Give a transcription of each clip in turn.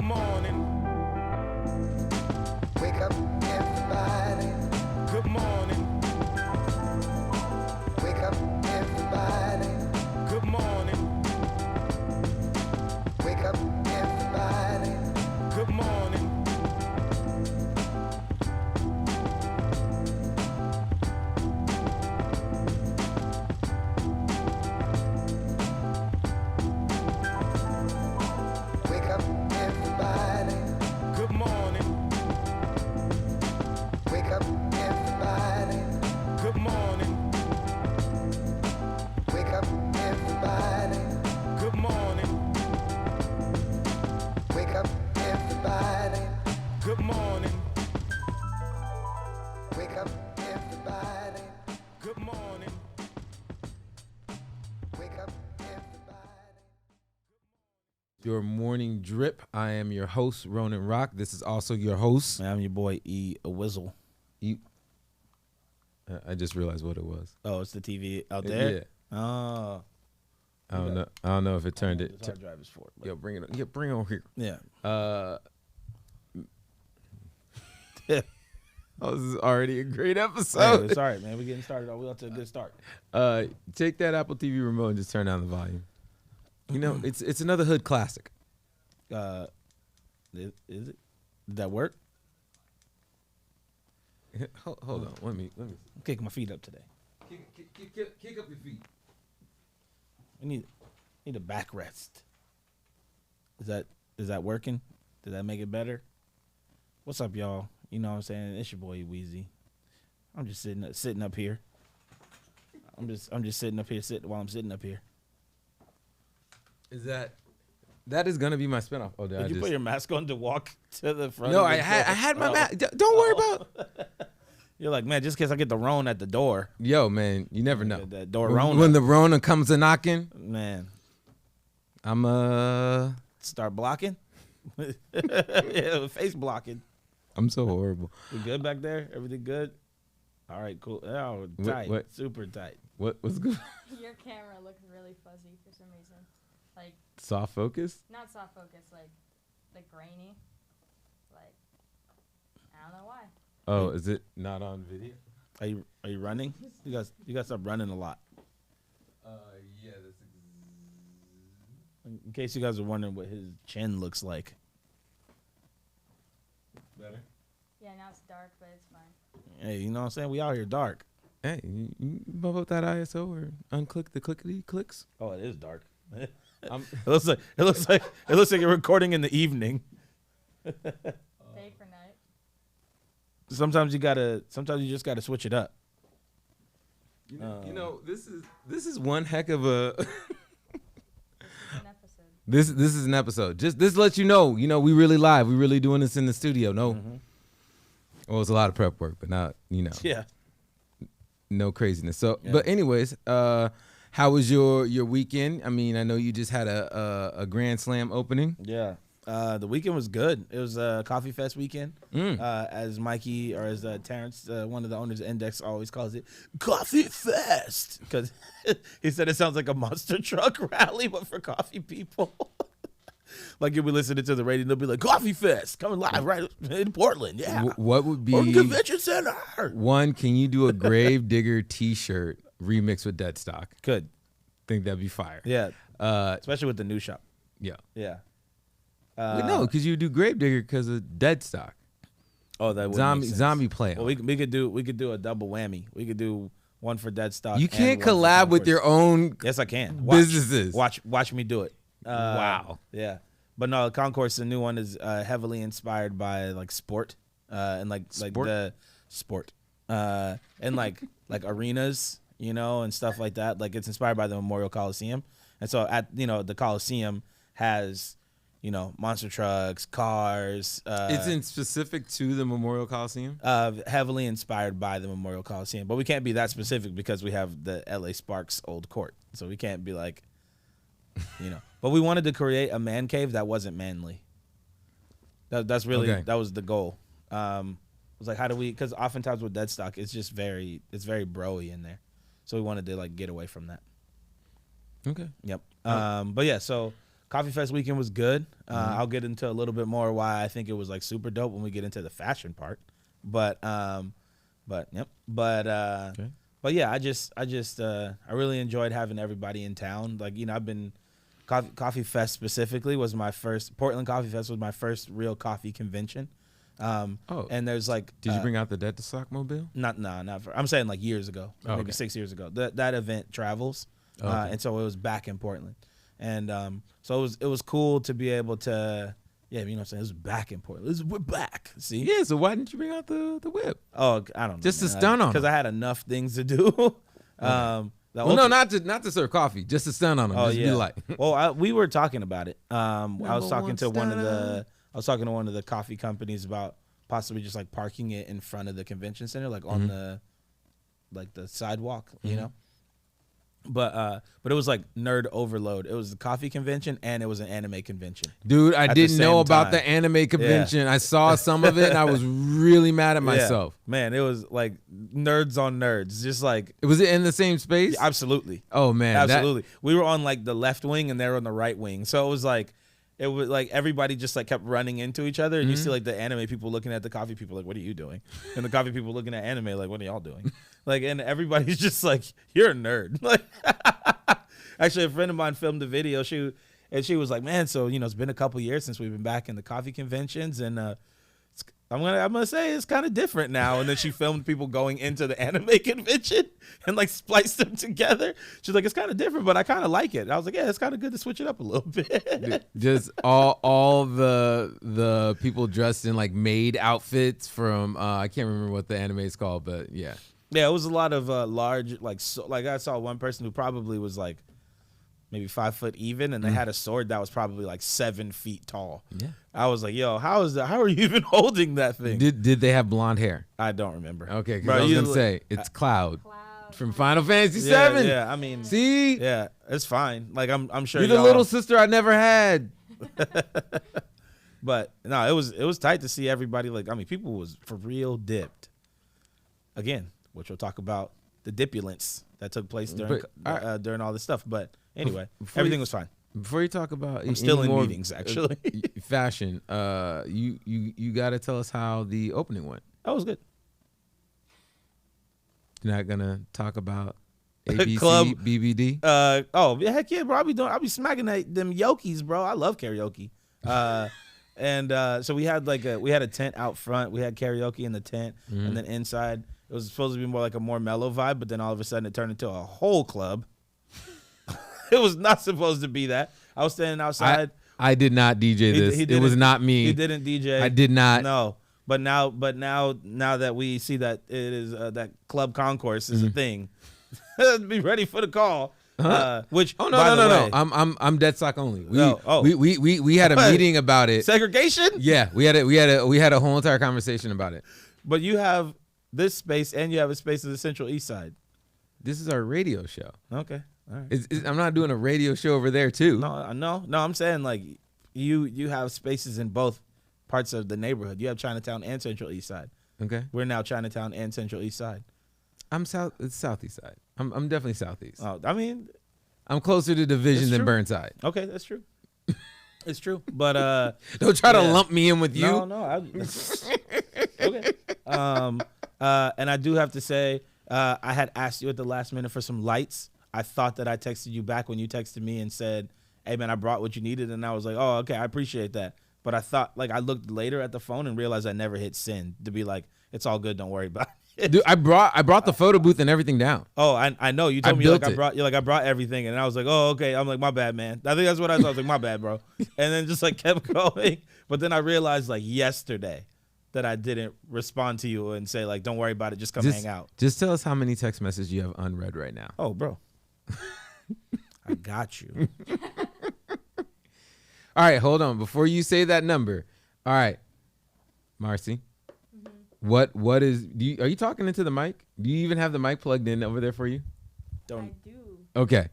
Good morning. Wake up, everybody. Good morning. Wake up, everybody. Good morning. Wake up, everybody. Good morning. Wake up, everybody. Good morning. Wake up, everybody. Good morning. Wake up, everybody. Good morning. Wake up, everybody. Good morning. Wake up, everybody. Good morning. Wake up, everybody. Your morning drip. I am your host, Ronin Rock. This is also your host. I'm your boy E a Whizzle. I just realized what it was. Oh, it's the TV out there. Yeah. Oh, I don't know if it turned it. This hard drive is for it. Yo, bring it. Yeah, bring it over here. Yeah. Oh, this is already a great Hey, episode. it's all right, man. We're getting started. We're off to a good start. Take that Apple TV remote and just turn down the volume. You know, it's another hood classic. Is it? Did that work? Hold on. Let me. I'm kicking my feet up today. Kick up your feet. I need a backrest. Is that working? Did that make it better? What's up, y'all? You know what I'm saying? It's your boy Weezy. I'm just sitting up here. I'm just sitting up here while I'm sitting up here. Is that is gonna be my spinoff? Oh, Did you put your mask on to walk to the front? No, of I the had door? my mask. Don't worry about. You're like, man, just in case I get the Roan at the door. Yo, man, you never know. That door Rona. When the Rona comes a knocking, Man, I'm start blocking. Yeah, face blocking. I'm so horrible. We good back there? Everything good? All right, cool. Oh, tight. what? Super tight. What's good? Your camera looks really fuzzy for some reason. Like, Soft focus? not soft focus, like grainy. Like, I don't know why. Oh, is it not on video? Are you running? You guys stop running a lot. Yeah, that's In case you guys are wondering what his chin looks like. better. Yeah, now it's dark, but it's fine. Hey, you know what I'm saying? We out here dark. Hey, you bump up that ISO or unclick the clickety clicks? Oh, it is dark. It I'm, looks like you're recording in the evening. Day for night. Sometimes you just gotta switch it up. you know, this is one heck of a. An episode. This is an episode. Just this lets you know, we really live. We really doing this in the studio. No, well, it's a lot of prep work, but not, Yeah. no craziness. So, Yeah. but anyways, how was your weekend? I mean, I know you just had a Grand Slam opening. Yeah. The weekend was good. It was a Coffee Fest weekend. Mm. As Mikey, or as Terrence, one of the owners of Index, always calls it, Coffee Fest. Because he said it sounds like a monster truck rally, but for coffee people. Like you'll be listening to the radio, they'll be like, Coffee Fest, coming live right in Portland. Yeah. What would be Or Convention Center. one? Can you do a Grave Digger T-shirt remix with Deadstock? Good. Think that'd be fire. Yeah. Uh, Especially with the new shop. yeah. Yeah. No, because you do Grave Digger because of Deadstock. Oh, that would Zombie play. Well, we could do a double whammy. We could do one for Deadstock. You and can't one for collab with Concourse. your own Yes, I can. businesses. Watch me do it. Wow. Yeah. But no, Concourse, the new one, is heavily inspired by like sport, and like Sport? the sport, and like arenas, and stuff like that. Like it's inspired by the Memorial Coliseum, and so at the Coliseum has monster trucks, cars. It's in specific to the Memorial Coliseum. Heavily inspired by the Memorial Coliseum, but we can't be that specific because we have the LA Sparks old court, so we can't be like, But we wanted to create a man cave that wasn't manly. That's really Okay. that was the goal. It was like, how do we? Because oftentimes with Deadstock, it's very broy in there, so we wanted to like get away from that. Okay. Yep. But yeah, so Coffee Fest weekend was good. I'll get into a little bit more why I think it was like super dope when we get into the fashion part. But yep. But yeah, I really enjoyed having everybody in town. Like, you know, I've been Coffee Fest specifically was my first. Portland Coffee Fest was my first real coffee convention. And there's like, did you bring out the Deadstock mobile? Not for, I'm saying like years ago, maybe 6 years ago. That event travels, and so it was back in Portland, and so it was cool to be able to, yeah, you know what I'm saying, it was back in Portland. We're back. See, Yeah, so why didn't you bring out the whip? oh, I don't know, Just to stun on because them. I had enough things to do. Well, no, not to serve coffee, just to stun on them. Oh Just yeah. be like, Well, we were talking about it. I was talking one to one star. one of the coffee companies about possibly just like parking it in front of the convention center, like on the sidewalk, you know. But it was like nerd overload. It was the coffee convention and it was an anime convention. dude, I At the didn't know same about time. the anime convention. I saw some of it and I was really mad at Yeah. myself. Man, it was like nerds on nerds, just like Was it in the same space? absolutely. Oh man, that- Absolutely. We were on like the left wing and they were on the right wing. So it was like everybody just like kept running into each other, and you see like the anime people looking at the coffee people like, what are you doing? And the coffee people looking at anime like, what are y'all doing? Like, and everybody's just like, you're a nerd. Like, actually, a friend of mine filmed a video. She was like, man, so, you know, it's been a couple years since we've been back in the coffee conventions, and I'm gonna say it's kind of different now. And then she filmed people going into the anime convention and like spliced them together. She's like, it's kind of different, but I kind of like it. I was like, yeah, it's kind of good to switch it up a little bit. just all the people dressed in like maid outfits from I can't remember what the anime is called, but yeah. Yeah, it was a lot of large, like I saw one person who probably was like maybe 5 foot even, and they had a sword that was probably like 7 feet tall. Yeah. I was like, yo, how are you even holding that thing? Did they have blonde hair? I don't remember. Okay, because Bro, I was you gonna look- say it's Cloud Cloud. from Final Fantasy Yeah, VII. yeah, I mean, See, yeah, it's fine. Like I'm sure you're the y'all- little sister I never had. But no, it was tight to see everybody. Like, I mean, people was for real dipped. Again, which we'll talk about the dipulence that took place during all this stuff. But anyway, Before everything you- was fine. Before you talk about, I'm still any in more, meetings, actually. fashion. You got to tell us how the opening went. That was good. You're not gonna talk about ABC Club. BBD. Oh yeah, heck yeah, bro. I'll be smacking them Yokis, bro. I love karaoke. So we had a tent out front. We had karaoke in the tent, and then inside it was supposed to be like a more mellow vibe, but then all of a sudden it turned into a whole club. It was not supposed to be that. I was standing outside. I did not DJ this. He It was didn't- not me. He didn't DJ. I did not. No, but now that we see that it is that club concourse is a thing, be ready for the call. Which Oh no by no the no way, no! I'm Deadstock only. No, We had a What? meeting about it. segregation. Yeah, we had a whole entire conversation about it. But you have this space and you have a space in the Central East Side. This is our radio show. Okay, all right. I'm not doing a radio show over there too. No. I'm saying like you have spaces in both parts of the neighborhood. You have Chinatown and Central East Side. Okay. We're now Chinatown and Central East Side. I'm south. It's southeast side. I'm definitely southeast. Oh, I mean, I'm closer to Division That's than true. Burnside. okay, that's true. It's true, but Don't try to Yeah. lump me in with you. No. Okay. And I do have to say, I had asked you at the last minute for some lights. I thought that I texted you back when you texted me and said, "Hey man, I brought what you needed," and I was like, "Oh, okay, I appreciate that." But I thought, like, I looked later at the phone and realized I never hit send to be like, "It's all good, don't worry about it." Dude, I brought the photo booth and everything down. Oh, I know. You told me built like it. I brought everything, and I was like, oh, okay. I'm like, my bad, man. I think that's what I thought. I was like, my bad, bro. And then just like kept going. But then I realized like yesterday that I didn't respond to you and say like, don't worry about it, just come hang out. Just tell us how many text messages you have unread right now. Oh, bro, I got you. All right, hold on. Before you say that number, all right, Marcy, what is? Are you talking into the mic? Do you even have the mic plugged in over there for you? I do. Okay,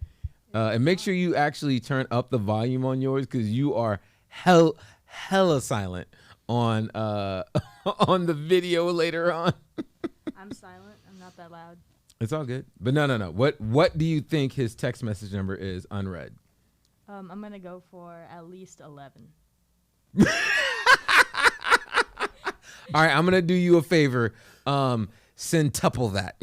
and make sure you actually turn up the volume on yours because you are hella silent on on the video later on. I'm silent. I'm not that loud. It's all good. But no. What do you think his text message number is unread? I'm gonna go for at least 11. All right, I'm gonna do you a favor. Centuple that.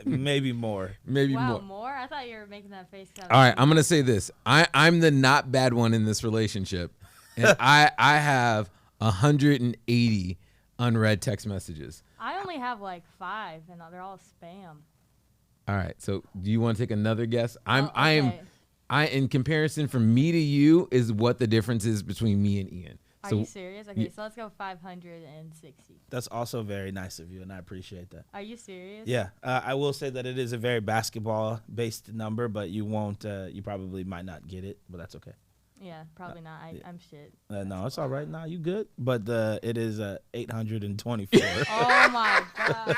Maybe more. Maybe Wow, more. more? I thought you were making that face. All right, I'm gonna say this. I'm the not bad one in this relationship, and I have 180 unread text messages. I only have like 5, and they're all spam. All right, so do you want to take another guess? Okay. In comparison from me to you is what the difference is between me and Ian. Are So you serious? Okay, so let's go 560. That's also very nice of you, and I appreciate that. Are you serious? Yeah, I will say that it is a very basketball-based number, but you won't. You probably might not get it, but that's okay. Yeah, probably not. I'm shit. No, it's all right. Nah, you good. But it is 824. Oh my god.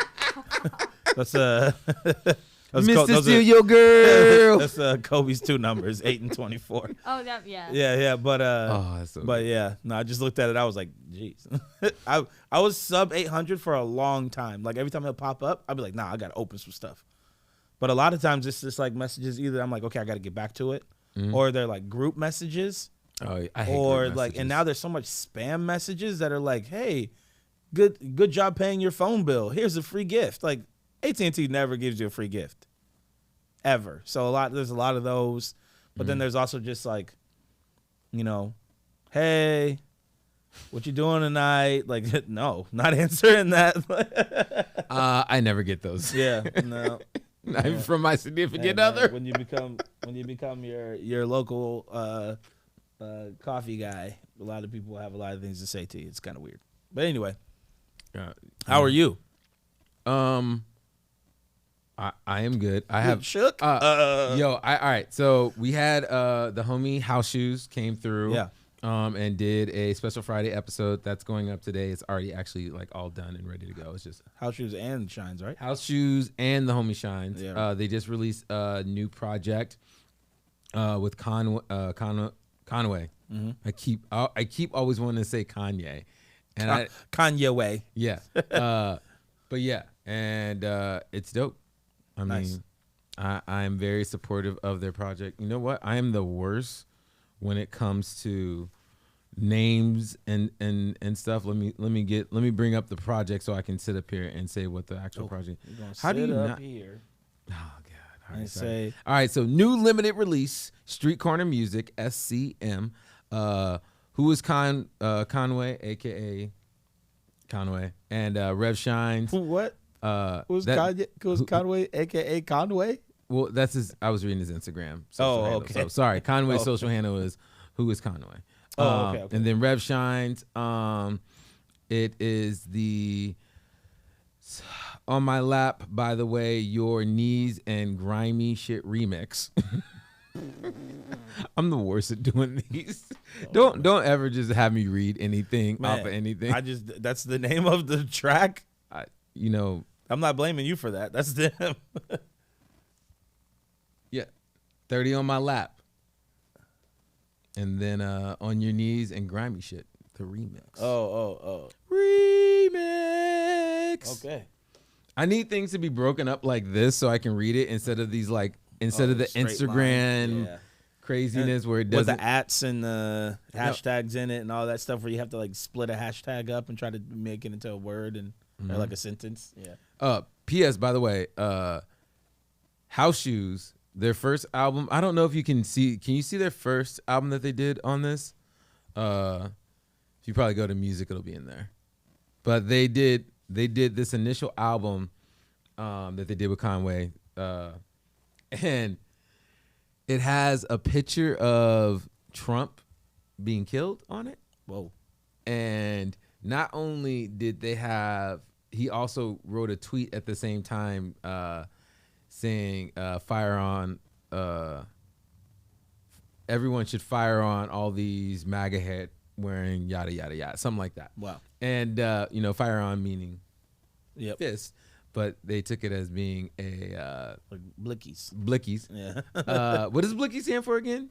That's Mr. Steal Your Girl. That's Kobe's 2 numbers, 8 and 24. Oh, that yeah. Yeah, but That's so but good. yeah, no, I just looked at it. I was like, jeez. I was sub 800 for a long time. Like every time it'll pop up, I'd be like, nah, I gotta open some stuff. But a lot of times it's just like messages. Either I'm like, okay, I gotta get back to it, or they're like group messages, Oh, I hate or group like, messages. and now there's so much spam messages that are like, hey, good job paying your phone bill. Here's a free gift. Like AT&T never gives you a free gift, ever. So there's a lot of those. But then there's also just like, hey, what you doing tonight? Like, no, not answering that. I never get those. Yeah, no. Not even from my significant And, other. when you become your local coffee guy, a lot of people have a lot of things to say to you. It's kind of weird. But anyway, how are you? I am good. I have shook. all right. So we had the homie House Shoes came through. Yeah. And did a special Friday episode that's going up today. It's already actually like all done and ready to go. It's just House Shoes and Shines, right? House Shoes and the homie Shines. Yeah. They just released a new project with Conway. Mm-hmm. I keep always wanting to say Kanye, and Kanye way. yeah. But yeah, and it's dope. I Nice. mean, I'm very supportive of their project. You know what? I am the worst when it comes to names and stuff. Let me bring up the project so I can sit up here and say what the actual project. How do you not? Here Oh God! All and right, say all right. So new limited release, Street Corner Music, SCM. Who is Conway, aka Conway, and Rev Shines. what? Who's Kanye? Who's Conway, aka Conway? Well, that's his. I was reading his Instagram. social handle. okay. So, sorry, Conway's Oh. social handle is who is Conway. Okay. And then Rev Shines. It is the On My Lap. By the way, Your Knees and Grimy Shit remix. I'm the worst at doing these. Don't ever just have me read anything off of anything. That's the name of the track. I'm not blaming you for that. That's them. Yeah, 30 On My Lap. And then On Your Knees and Grimy Shit, the remix. Oh. Remix. Okay. I need things to be broken up like this so I can read it instead of these instead of the straight Instagram lines. Yeah. craziness where it With doesn't. the ats and the hashtags in it and all that stuff where you have to split a hashtag up and try to make it into a word and or like a sentence. Yeah. P.S. By the way, House Shoes, their first album. I don't know if you can see. Can you see their first album that they did on this? If you probably go to music, it'll be in there. But they did this initial album that they did with Conway, and it has a picture of Trump being killed on it. Whoa. And not only did they have, he also wrote a tweet at the same time saying, fire on, everyone should fire on all these MAGA hat wearing yada, yada, yada, something like that. Wow. And, fire on meaning Yep. fist, but they took it as being a Like blickies. blickies. Yeah. What does blicky stand for again?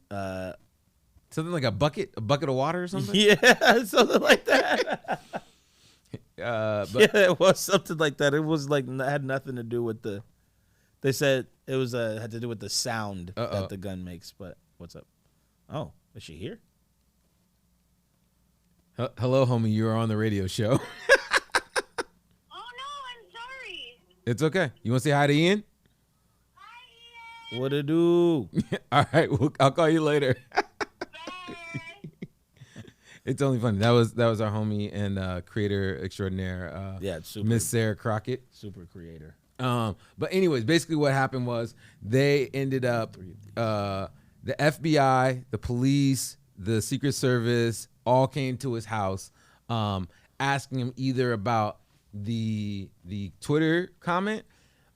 Something like a bucket of water or something? Yeah, something like that. But Yeah, it was something like that. It was had nothing to do with they said it was had to do with the sound Uh-oh. that the gun makes. But what's up? Oh, is she here? Hello, homie. You're on the radio show. Oh no, I'm sorry. It's okay. You want to say hi to Ian? Hi, What to do? All right. I'll call you later. Ian. Bye. It's only funny. That was our homie and creator extraordinaire, Yeah, it's super, Miss Sarah Crockett. super creator. But anyways, basically what happened was they ended up, the FBI, the police, the Secret Service all came to his house, asking him either about the Twitter comment,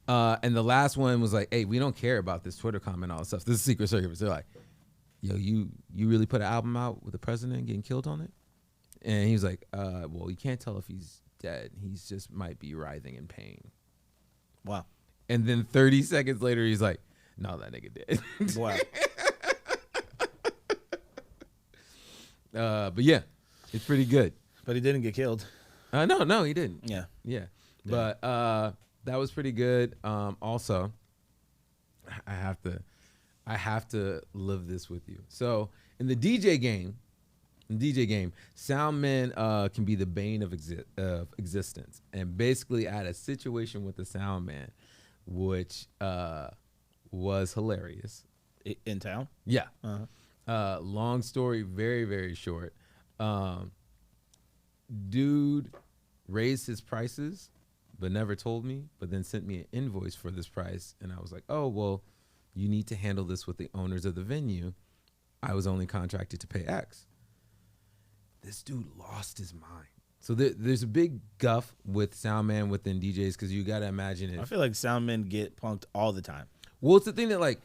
and the last one was like, hey, we don't care about this Twitter comment and all this stuff. This is Secret Service. They're like, yo, you really put an album out with the president getting killed on it? And he was like, well, you can't tell if he's dead. He's just might be writhing in pain. Wow. And then 30 seconds later, he's like, no, that nigga dead. Wow. But yeah, it's pretty good. But he didn't get killed. No, he didn't. Yeah. Yeah. But that was pretty good. Also, I have to live this with you. So in the DJ game, sound men can be the bane of existence. And basically I had a situation with the sound man, which was hilarious. In town? Yeah. Uh-huh. Long story, very, very short. Dude raised his prices, but never told me, but then sent me an invoice for this price. And I was like, oh, well, you need to handle this with the owners of the venue. I was only contracted to pay X. This dude lost his mind. So there's a big guff with sound man within DJs because you got to imagine it. I feel like sound men get punked all the time. Well, it's the thing that like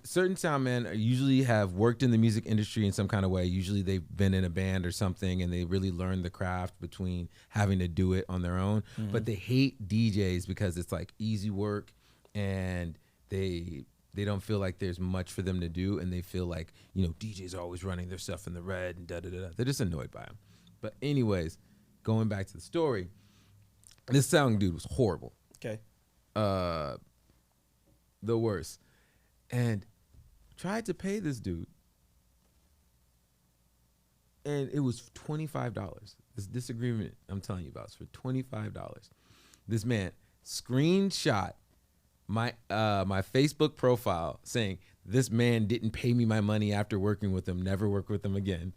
certain sound men usually have worked in the music industry in some kind of way. Usually they've been in a band or something and they really learned the craft between having to do it on their own. Mm-hmm. But they hate DJs because it's like easy work and they don't feel like there's much for them to do. And they feel like, you know, DJs are always running their stuff in the red and da-da-da-da. They're just annoyed by them. But anyways, going back to the story, this sound dude was horrible. Okay. The worst. And tried to pay this dude. And it was $25. This disagreement I'm telling you about is for $25. This man screenshot my Facebook profile saying this man didn't pay me my money after working with him, never work with him again.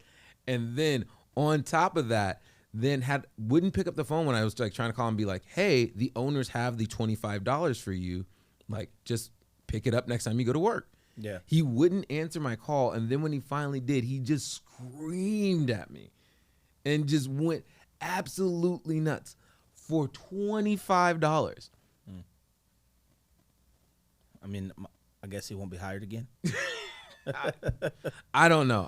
And then on top of that, then wouldn't pick up the phone when I was like trying to call and be like, hey, the owners have the $25 for you. Like, just pick it up next time you go to work. Yeah. He wouldn't answer my call. And then when he finally did, he just screamed at me and just went absolutely nuts for $25. I mean, I guess he won't be hired again. I don't know.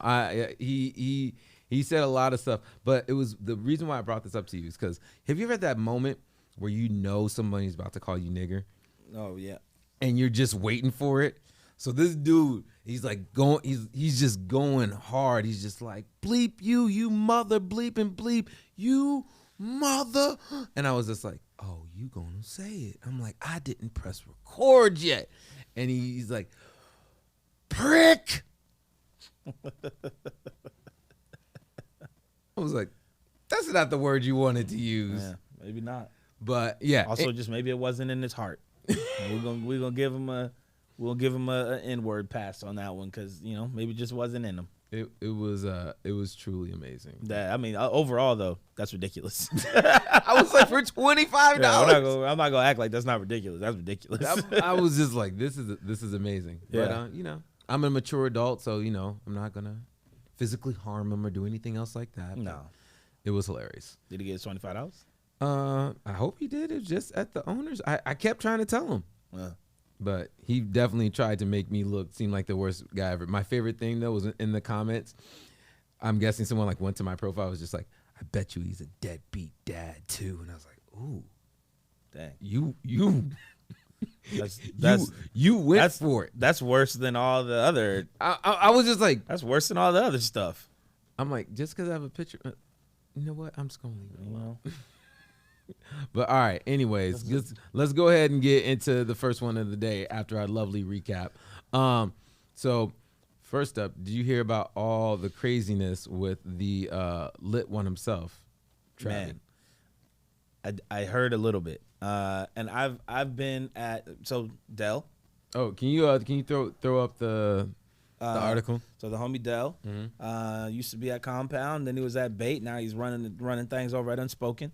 He said a lot of stuff, but it was the reason why I brought this up to you is because have you ever had that moment where you know somebody's about to call you nigger? Oh, yeah. And you're just waiting for it. So this dude, he's like going, he's just going hard. He's just like, bleep you mother, bleep and bleep, you mother. And I was just like, oh, you gonna say it. I'm like, I didn't press record yet. And he's like, prick. I was like, that's not the word you wanted to use. Yeah, maybe not. But yeah. Also, just maybe it wasn't in his heart. we're gonna give him a N-word pass on that one because maybe it just wasn't in him. It was truly amazing. That I mean, overall though, that's ridiculous. I was like, for $25. I'm not gonna act like that's not ridiculous. That's ridiculous. I was just like, this is amazing. Yeah. But I'm a mature adult, so I'm not gonna physically harm him or do anything else like that. No. It was hilarious. Did he get his $25? I hope he did. It was just at the owners. I kept trying to tell him. But he definitely tried to make me seem like the worst guy ever. My favorite thing though was in the comments. I'm guessing someone like went to my profile, was just like, I bet you he's a deadbeat dad too. And I was like, ooh, Dang. you You went for it. That's worse than all the other. I was just like, That's worse than all the other stuff. I'm like, just because I have a picture, you know what? I'm just gonna leave it alone. Well, But all right, anyways, let's go ahead and get into the first one of the day after our lovely recap. So first up, did you hear about all the craziness with the lit one himself, Travis? Man, I heard a little bit, and I've been at Dell. Oh, can you throw up the article? So the homie Dell used to be at Compound, then he was at Bait. Now he's running things over at Unspoken.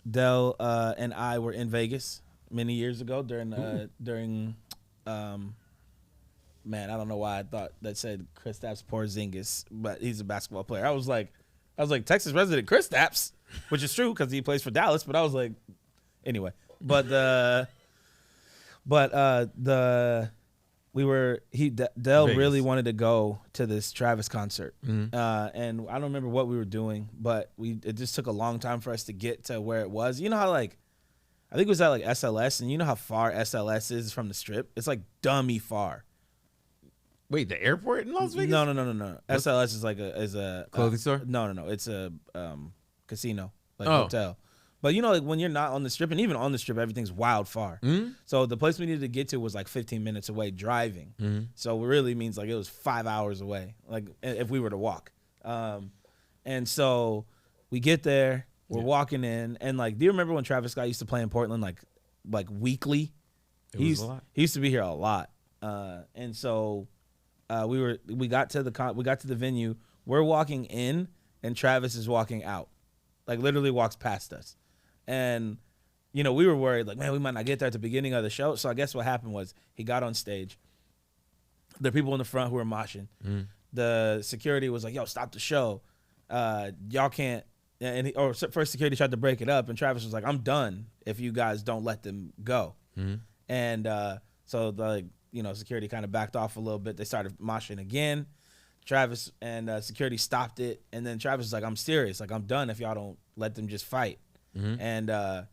Dell and I were in Vegas many years ago during man, I don't know why I thought that said Kristaps Porzingis, but he's a basketball player. I was like Texas resident Kristaps, which is true because he plays for Dallas. But I was like, anyway. Dell Vegas. really wanted to go to this Travis concert, and I don't remember what we were doing, but it just took a long time for us to get to where it was. You know how I think it was at SLS, and you know how far SLS is from the Strip? It's like dummy far. Wait, the airport in Las Vegas? No. SLS is a clothing store? No. It's a casino, hotel. But when you're not on the Strip, and even on the Strip, everything's wild far. So the place we needed to get to was 15 minutes away driving. So it really means it was 5 hours away, if we were to walk. And so we get there, we're walking in, and do you remember when Travis Scott used to play in Portland weekly? He used to be here a lot. And so we got to the venue. We're walking in, and Travis is walking out, literally walks past us, and we were worried, man, we might not get there at the beginning of the show. So I guess what happened was he got on stage. There are people in the front who were moshing. The security was like, "Yo, stop the show, y'all can't." And first security tried to break it up, and Travis was like, "I'm done if you guys don't let them go." And so security kind of backed off a little bit. They started moshing again. Travis and security stopped it, and then Travis was like, "I'm serious. I'm done if y'all don't let them just fight." And the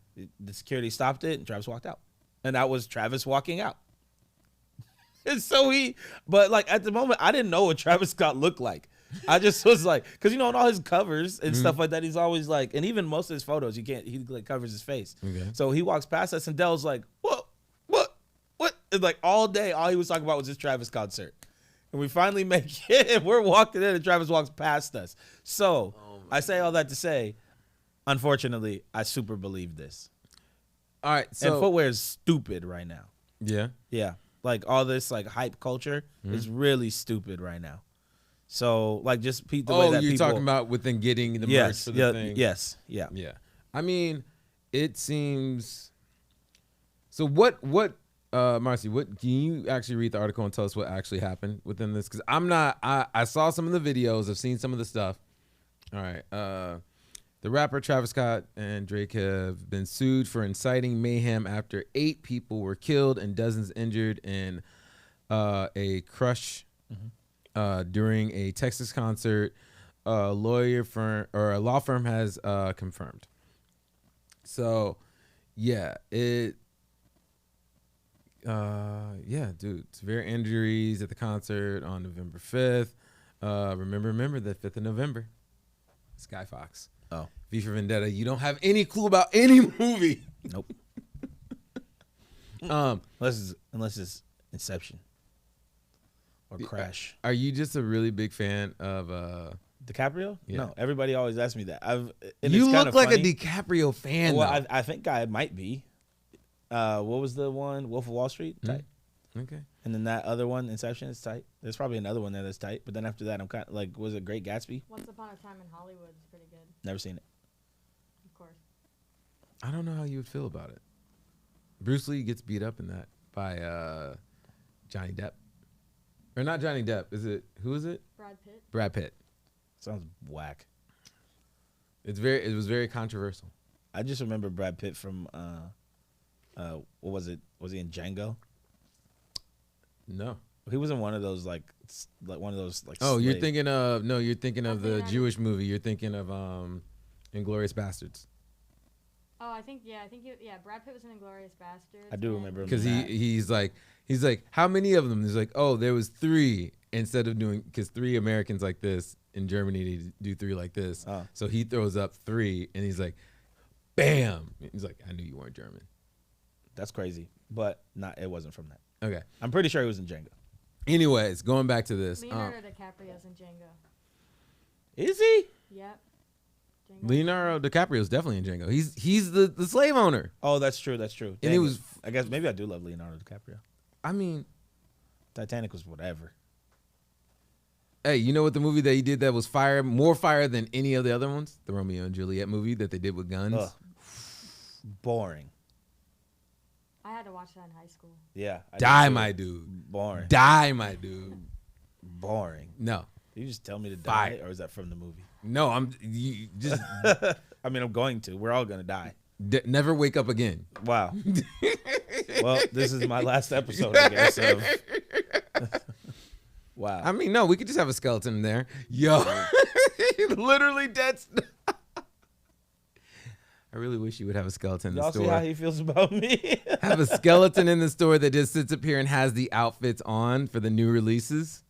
security stopped it, and Travis walked out. And that was Travis walking out. And so but at the moment, I didn't know what Travis Scott looked like. I just was because in all his covers and stuff like that, he's always and even most of his photos, he covers his face. Okay. So he walks past us, and Dell's like, what? And all day, all he was talking about was this Travis concert. And we finally make it, and we're walking in, and Travis walks past us. So I say all that to say, unfortunately, I super believe this. All right. So and footwear is stupid right now. Yeah. Yeah. All this hype culture is really stupid right now. So just the way that you're people, talking about within getting the merch for the thing. Yes. Yeah. Yeah. I mean, it seems. So what? Marcy, can you actually read the article and tell us what actually happened within this? Because I saw some of the videos. I've seen some of the stuff. All right. The rapper Travis Scott and Drake have been sued for inciting mayhem after 8 people were killed and dozens injured in a crush during a Texas concert. A law firm has confirmed. So, yeah, dude, severe injuries at the concert on November 5th. Remember the 5th of November. Sky Fox. Oh. V for Vendetta. You don't have any clue about any movie. Nope. Unless it's Inception or Crash. Are you just a really big fan of DiCaprio? Yeah. No, everybody always asks me that. You look like a DiCaprio fan. Well, I think I might be. What was the one? Wolf of Wall Street? Tight. Okay. And then that other one, Inception, is tight. There's probably another one there that's tight. But then after that, I'm kind of was it Great Gatsby? Once Upon a Time in Hollywood is pretty good. Never seen it. Of course. I don't know how you would feel about it. Bruce Lee gets beat up in that by Johnny Depp. Or not Johnny Depp. Who is it? Brad Pitt. Brad Pitt. Sounds whack. It was very controversial. I just remember Brad Pitt from what was it? Was he in Django? No. He was in one of those like one of those like. Oh, you're slave- thinking of the Jewish movie. You're thinking of Inglourious Bastards. Oh, I think Brad Pitt was in Inglourious Bastards. I do remember him. Because in that. he's like, how many of them? He's like, oh, there was 3 instead of doing, because 3 Americans like this in Germany to do 3 like this. Oh. So he throws up 3 and he's like, bam. He's like, I knew you weren't German. That's crazy, but it wasn't from that. Okay. I'm pretty sure he was in Django. Anyways, going back to this. Leonardo DiCaprio's in Django. Is he? Yep. Django. Leonardo DiCaprio's definitely in Django. He's the slave owner. Oh, that's true. That's true. And it was. I guess maybe I do love Leonardo DiCaprio. I mean, Titanic was whatever. hey, you know what the movie that he did that was more fire than any of the other ones? The Romeo and Juliet movie that they did with guns. Ugh. Boring. I had to watch that in high school. Yeah. I Die, did too. my dude. Boring. Die, my dude. Boring. No. Did you just tell me to die, Fire. or is that from the movie? No, you just I mean, I'm going to. We're all gonna die. never wake up again. Wow. Well, this is my last episode, I guess. Of wow. I mean, no, we could just have a skeleton in there. Yo, literally dead. I really wish you would have a skeleton in the Y'all store. see how he feels about me? Have a skeleton in the store that just sits up here and has the outfits on for the new releases,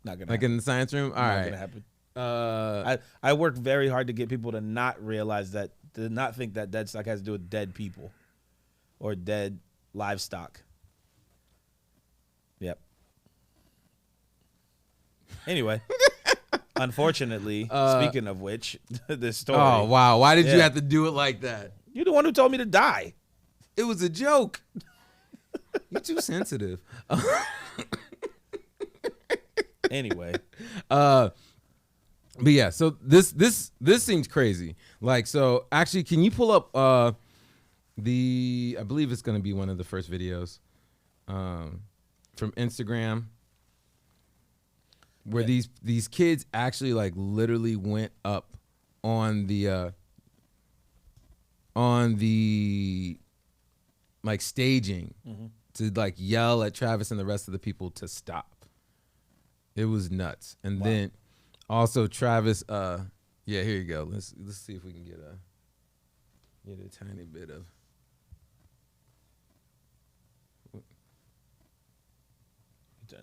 Not gonna like happen. in the science room. All Not right. gonna happen. I I work very hard to get people to not realize that, to not think that Deadstock has to do with dead people or dead livestock. Yep. Anyway, unfortunately, speaking of which, this story. oh wow! Why did you Yeah. have to do it like that? You're the one who told me to die. It was a joke. You're too sensitive. Anyway, But yeah, so this seems crazy. Like, so actually, can you pull up I believe it's gonna be one of the first videos from Instagram where these kids actually like literally went up on the like staging to like yell at Travis and the rest of the people to stop. It was nuts. And then also Travis, yeah, here you go. Let's see if we can get a tiny bit of.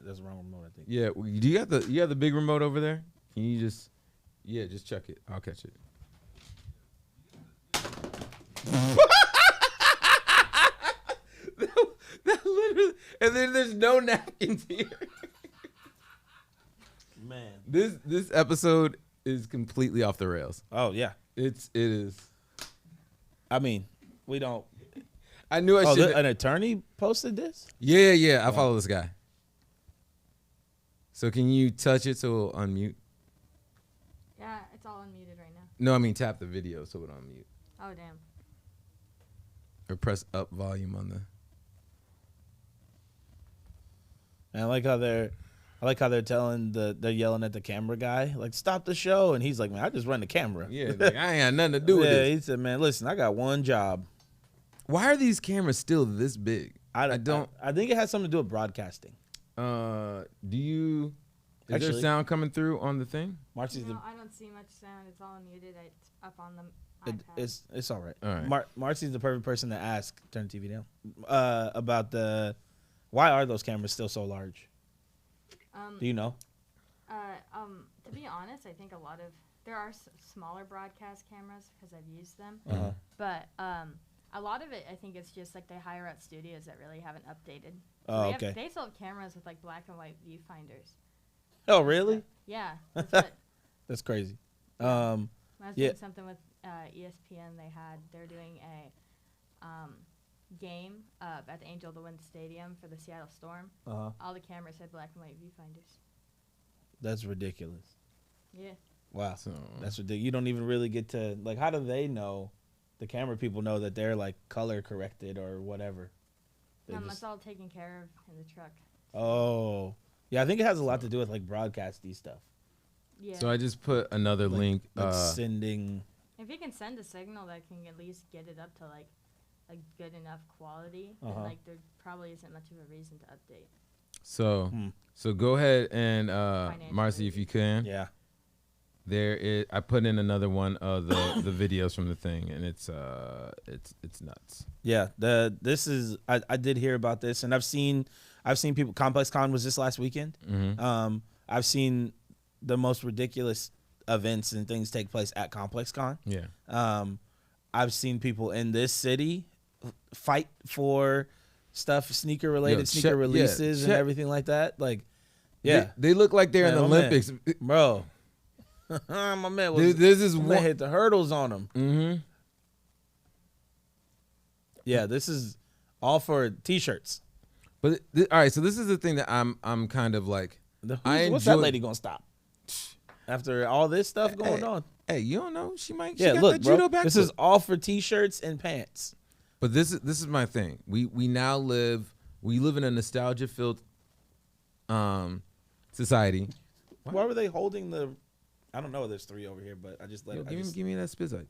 that's the wrong remote, I think. Yeah, do you have the big remote over there? Can you just check it. I'll catch it. that literally, and then there's no napkins here. Man. This episode is completely off the rails. Oh yeah. It is. I mean, we don't. I knew I Oh, should. an attorney posted this? Yeah. I follow this guy. So can you touch it so it'll unmute? Yeah, it's all unmuted right now. No, I mean tap the video so it'll unmute. Oh, damn. Or press up volume on the. And I like how they're telling they're yelling at the camera guy, like, stop the show. And he's like, man, I just run the camera. Yeah, like, I ain't had nothing to do with Yeah, this. he said, man, listen, I got one job. Why are these cameras still this big? I think it has something to do with broadcasting. Do you? Is there Actually- sound coming through on the thing? Marcy's No, I don't see much sound. It's all muted. It's up on the iPad. it's all right. All right. Marcy's the perfect person to ask. Turn the TV down. About why are those cameras still so large? Do you know? To be honest, I think there are smaller broadcast cameras because I've used them. Uh-huh. But a lot of it, I think it's just like they hire out studios that really haven't updated. Oh, they okay. They still have cameras with like black and white viewfinders. Oh, really? Yeah. That's what, That's crazy. when I was yeah. doing something with ESPN, they're doing a game at the Angel of the Wind Stadium for the Seattle Storm. Uh-huh. All the cameras had black and white viewfinders. That's ridiculous. Yeah. Wow. So That's ridiculous. You don't even really get to, like, how do they know? The camera people know that they're like color corrected or whatever. They It's just- all taken care of in the truck. oh, yeah. I think it has a lot to do with like broadcasty stuff, Yeah. So I just put another like, link. like sending. If you can send a signal that can at least get it up to like a good enough quality, then Uh-huh. like there probably isn't much of a reason to update. So Hmm. so go ahead and Financially. Marcy, if you can. Yeah. There is. I put in another one of the videos from the thing, and it's nuts. Yeah. This is I did hear about this, and I've seen people. Complex Con was this last weekend. Mm-hmm. I've seen the most ridiculous events and things take place at Complex Con. Yeah. I've seen people in this city fight for stuff, sneaker related, Yo, sneaker releases and check- everything like that. Like, yeah, They look like they're in Man, the my man. Olympics. bro. My man was. Dude, this is my man one. hit the hurdles on him. Mm-hmm. Yeah, this is all for t-shirts. But all right, so this is the thing that I'm kind of like. What's that lady gonna stop after all this stuff going on? Hey, you don't know. She might. Yeah, she got look, that bro. judo back This foot. is all for t-shirts and pants. But this is my thing. We now live in a nostalgia filled society. Why were they holding the? I don't know. There's 3 over here, but I just let. Yo, I just, give me that spizike.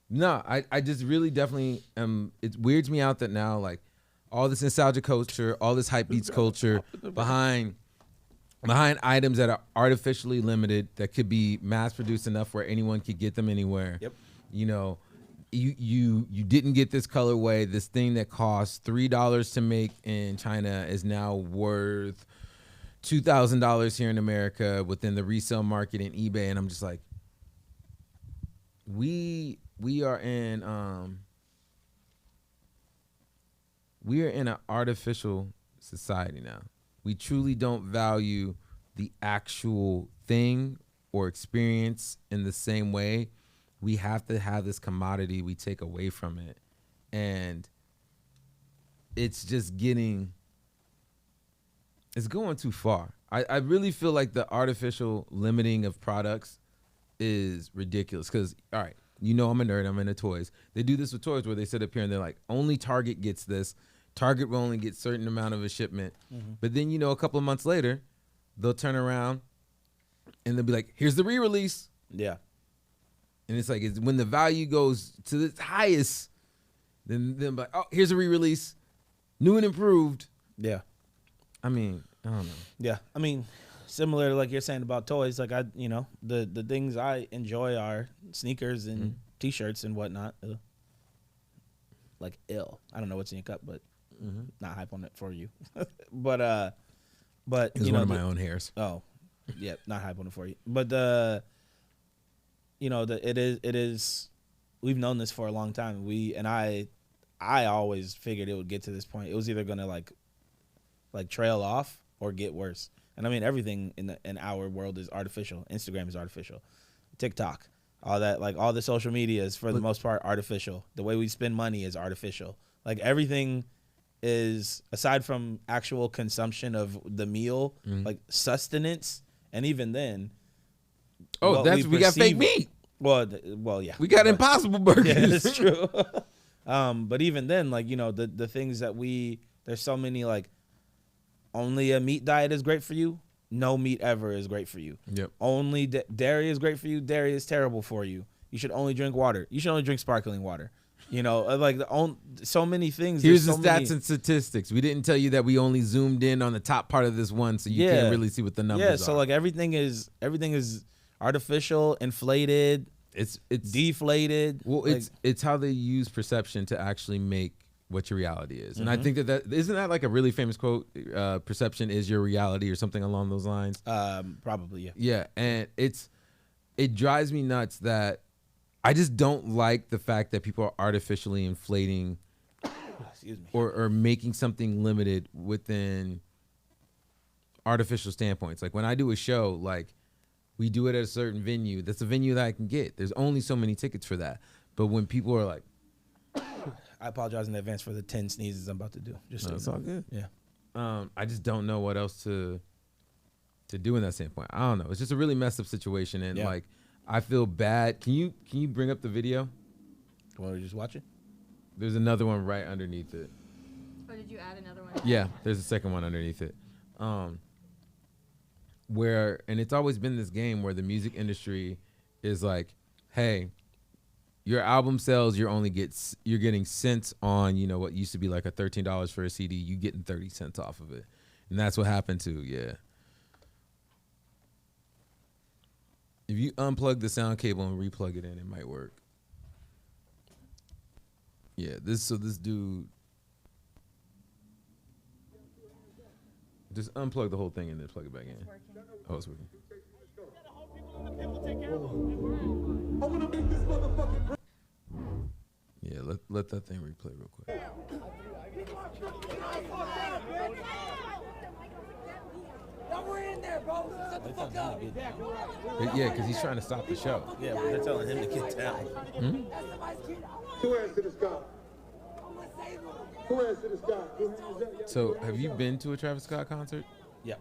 No, I just really definitely it weirds me out that now like all this nostalgia culture, all this hype beats culture behind items that are artificially limited that could be mass produced enough where anyone could get them anywhere. Yep. You know, you didn't get this colorway. This thing that costs $3 to make in China is now worth $2,000 here in America within the resale market and eBay, and I'm just like, we are in an artificial society now. We truly don't value the actual thing or experience in the same way. We have to have this commodity we take away from it, and it's just it's going too far. I really feel like the artificial limiting of products is ridiculous because, all right, you know I'm a nerd. I'm into toys. They do this with toys where they sit up here and they're like, only Target gets this. Target will only get certain amount of a shipment. Mm-hmm. But then, you know, a couple of months later, they'll turn around and they'll be like, here's the re-release. yeah. And it's like when the value goes to its highest, then like, oh, here's a re-release, new and improved. Yeah. I mean, I don't know. Yeah. I mean, similar to like you're saying about toys, like the things I enjoy are sneakers and t-shirts and whatnot. Like ill. I don't know what's in your cup, but not hype on it for you. but It's you one know of my own hairs. Oh, yeah, not hype on it for you. But it is. We've known this for a long time. I always figured it would get to this point. It was either gonna like trail off or get worse. And I mean, everything in our world is artificial. Instagram is artificial, TikTok, all that, like all the social media is for the most part artificial. The way we spend money is artificial. Like everything is, aside from actual consumption of the meal, like sustenance, and even then. Oh, we got fake meat. Well, yeah. We got Impossible Burgers. Yeah, that's true. But even then, like, you know, the things that there's so many, like, only a meat diet is great for you. No meat ever is great for you. Yep. Only dairy is great for you. Dairy is terrible for you. You should only drink water. You should only drink sparkling water. You know, like so many things. Here's the so stats and statistics. We didn't tell you that we only zoomed in on the top part of this one, so you can't really see what the numbers are. Yeah, so like everything is artificial, inflated. It's deflated. Well, like, it's how they use perception to actually make what your reality is. And I think that isn't that like a really famous quote, perception is your reality or something along those lines. Probably, yeah. Yeah, and it drives me nuts that I just don't like the fact that people are artificially inflating Excuse me. or making something limited within artificial standpoints. Like when I do a show, like we do it at a certain venue. That's a venue that I can get. There's only so many tickets for that. But when people are like, I apologize in advance for the 10 sneezes I'm about to do. Just so no, it's you know. all good. Yeah. I just don't know what else to do in that standpoint. I don't know. It's just a really messed up situation, and like I feel bad. Can you bring up the video? Want to just watch it? There's another one right underneath it. Oh, did you add another one? Yeah, there's a second one underneath it. Where, and it's always been this game where the music industry is like, hey, your album sales, you're getting cents on, you know, what used to be like a $13 for a CD, you getting 30 cents off of it. And that's what happened to, If you unplug the sound cable and replug it in, it might work. Yeah, this dude just unplug the whole thing and then plug it back in. Oh, it's working. Yeah, let that thing replay real quick. Yeah, because he's trying to stop the show. Yeah, but they're telling him to get down. Who answered this guy? Who answered this guy? So, have you been to a Travis Scott concert? Yeah.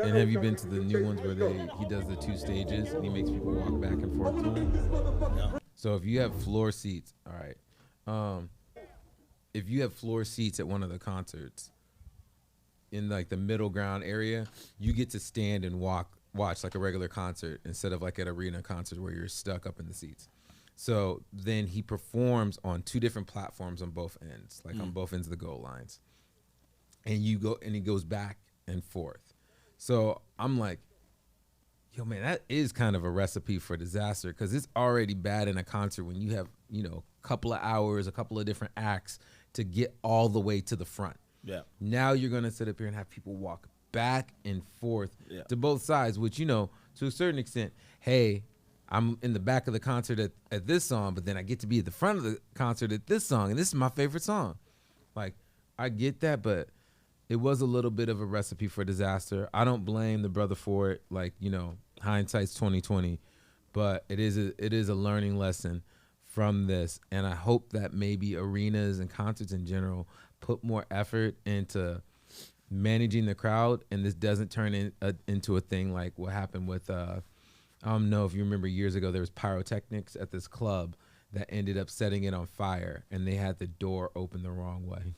And have you been to the new ones where he does the 2 stages and he makes people walk back and forth to him? No. So if you have floor seats, all right. If you have floor seats at one of the concerts in like the middle ground area, you get to stand and watch like a regular concert instead of like an arena concert where you're stuck up in the seats. So then he performs on 2 different platforms on both ends, like on both ends of the goal lines. And he goes back and forth. So I'm like, yo, man, that is kind of a recipe for disaster because it's already bad in a concert when you have, a couple of hours, a couple of different acts to get all the way to the front. Yeah. Now you're going to sit up here and have people walk back and forth to both sides, which, to a certain extent, hey, I'm in the back of the concert at this song, but then I get to be at the front of the concert at this song, and this is my favorite song. Like, I get that, but it was a little bit of a recipe for disaster. I don't blame the brother for it. Like, hindsight's 2020, but it is a learning lesson from this. And I hope that maybe arenas and concerts in general put more effort into managing the crowd, and this doesn't turn into a thing like what happened with I don't know if you remember years ago, there was pyrotechnics at this club that ended up setting it on fire, and they had the door open the wrong way.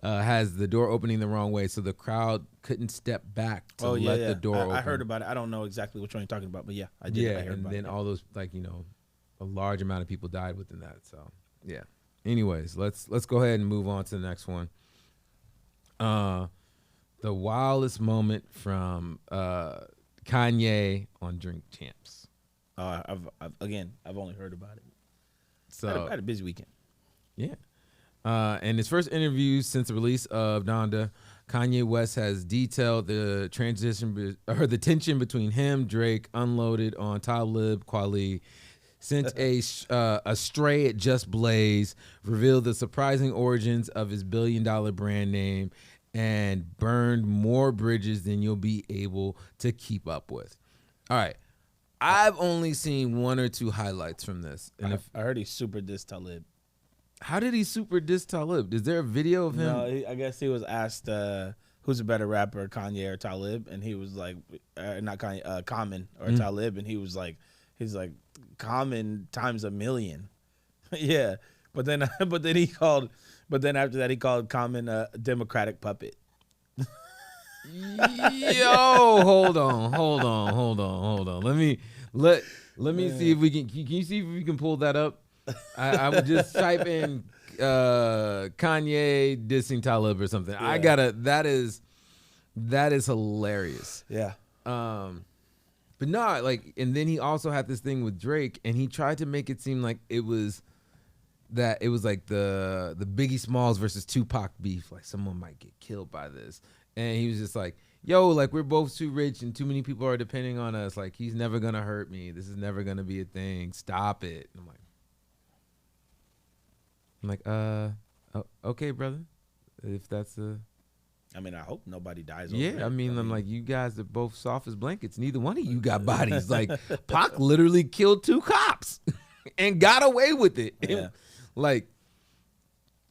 Has the door opening the wrong way, so the crowd couldn't step back to let the door open. I heard about it. I don't know exactly which one you're talking about, but yeah, I did. Yeah, I heard and about then it. all those, a large amount of people died within that. So, yeah. Anyways, let's go ahead and move on to the next one. The wildest moment from Kanye on Drink Champs. I've only heard about it. So I had a busy weekend. Yeah. In his first interview since the release of Donda, Kanye West has detailed the the tension between him, Drake, unloaded on Talib Kweli, sent a stray at Just Blaze, revealed the surprising origins of his billion-dollar brand name, and burned more bridges than you'll be able to keep up with. All right. I've only seen 1 or 2 highlights from this. And I heard he super dissed Talib. How did he super diss Talib? Is there a video of him? No, I guess he was asked who's a better rapper, Kanye or Talib, and he was like, not Kanye, Common or Talib, and he's like, Common times 1,000,000. Yeah, but then after that he called Common a Democratic puppet. Yo, hold on. Let me see if we can. Can you see if we can pull that up? I would just type in Kanye dissing Talib or something. Yeah. That is hilarious. Yeah. But no, and then he also had this thing with Drake, and he tried to make it seem like it was like the Biggie Smalls versus Tupac beef, like someone might get killed by this. And he was just like, yo, like we're both too rich and too many people are depending on us. Like he's never gonna hurt me. This is never gonna be a thing. Stop it. And I'm like, okay, brother. If that's I mean, I hope nobody dies. Yeah, over it. I mean, I'm like, you guys are both soft as blankets. Neither one of you got bodies. Like, Pac literally killed 2 cops and got away with it. Yeah. Like,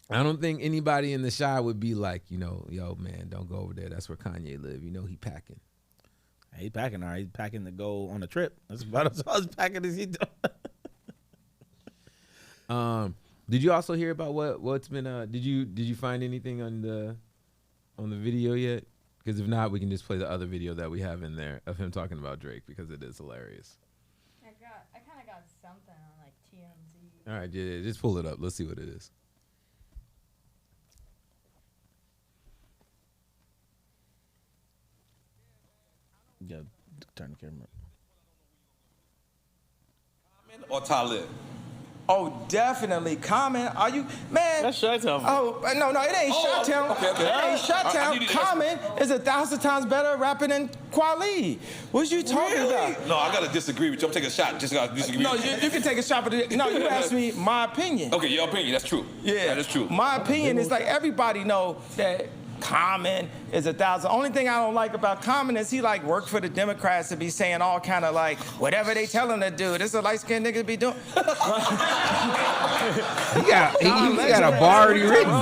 I don't think anybody in the Chi would be like, yo, man, don't go over there. That's where Kanye live. He packing. He's packing, all right. He's packing to go on a trip. That's about as much packing as he doing. Did you also hear about what's been? Did you find anything on the video yet? Because if not, we can just play the other video that we have in there of him talking about Drake because it is hilarious. I kind of got something on like TMZ. All right, yeah, just pull it up. Let's see what it is. Yeah, turn the camera. Or Talib? Oh, definitely. Common, are you, man? That's Chi-Town. Oh, no, it ain't Chi-Town. okay. It ain't Chi-Town. need to- Common is 1,000 times better rapping than Kweli. What you talking about? No, I gotta disagree with you. I'm taking a shot. Just gotta disagree. No, with you can take a shot, but no, you asked me my opinion. Okay, your opinion. That's true. Yeah, that is true. My opinion is like everybody know that Common is 1,000. Only thing I don't like about Common is he like work for the Democrats to be saying all kind of like whatever they tell him to do. This is a light skinned nigga to be doing. He got a bar already written.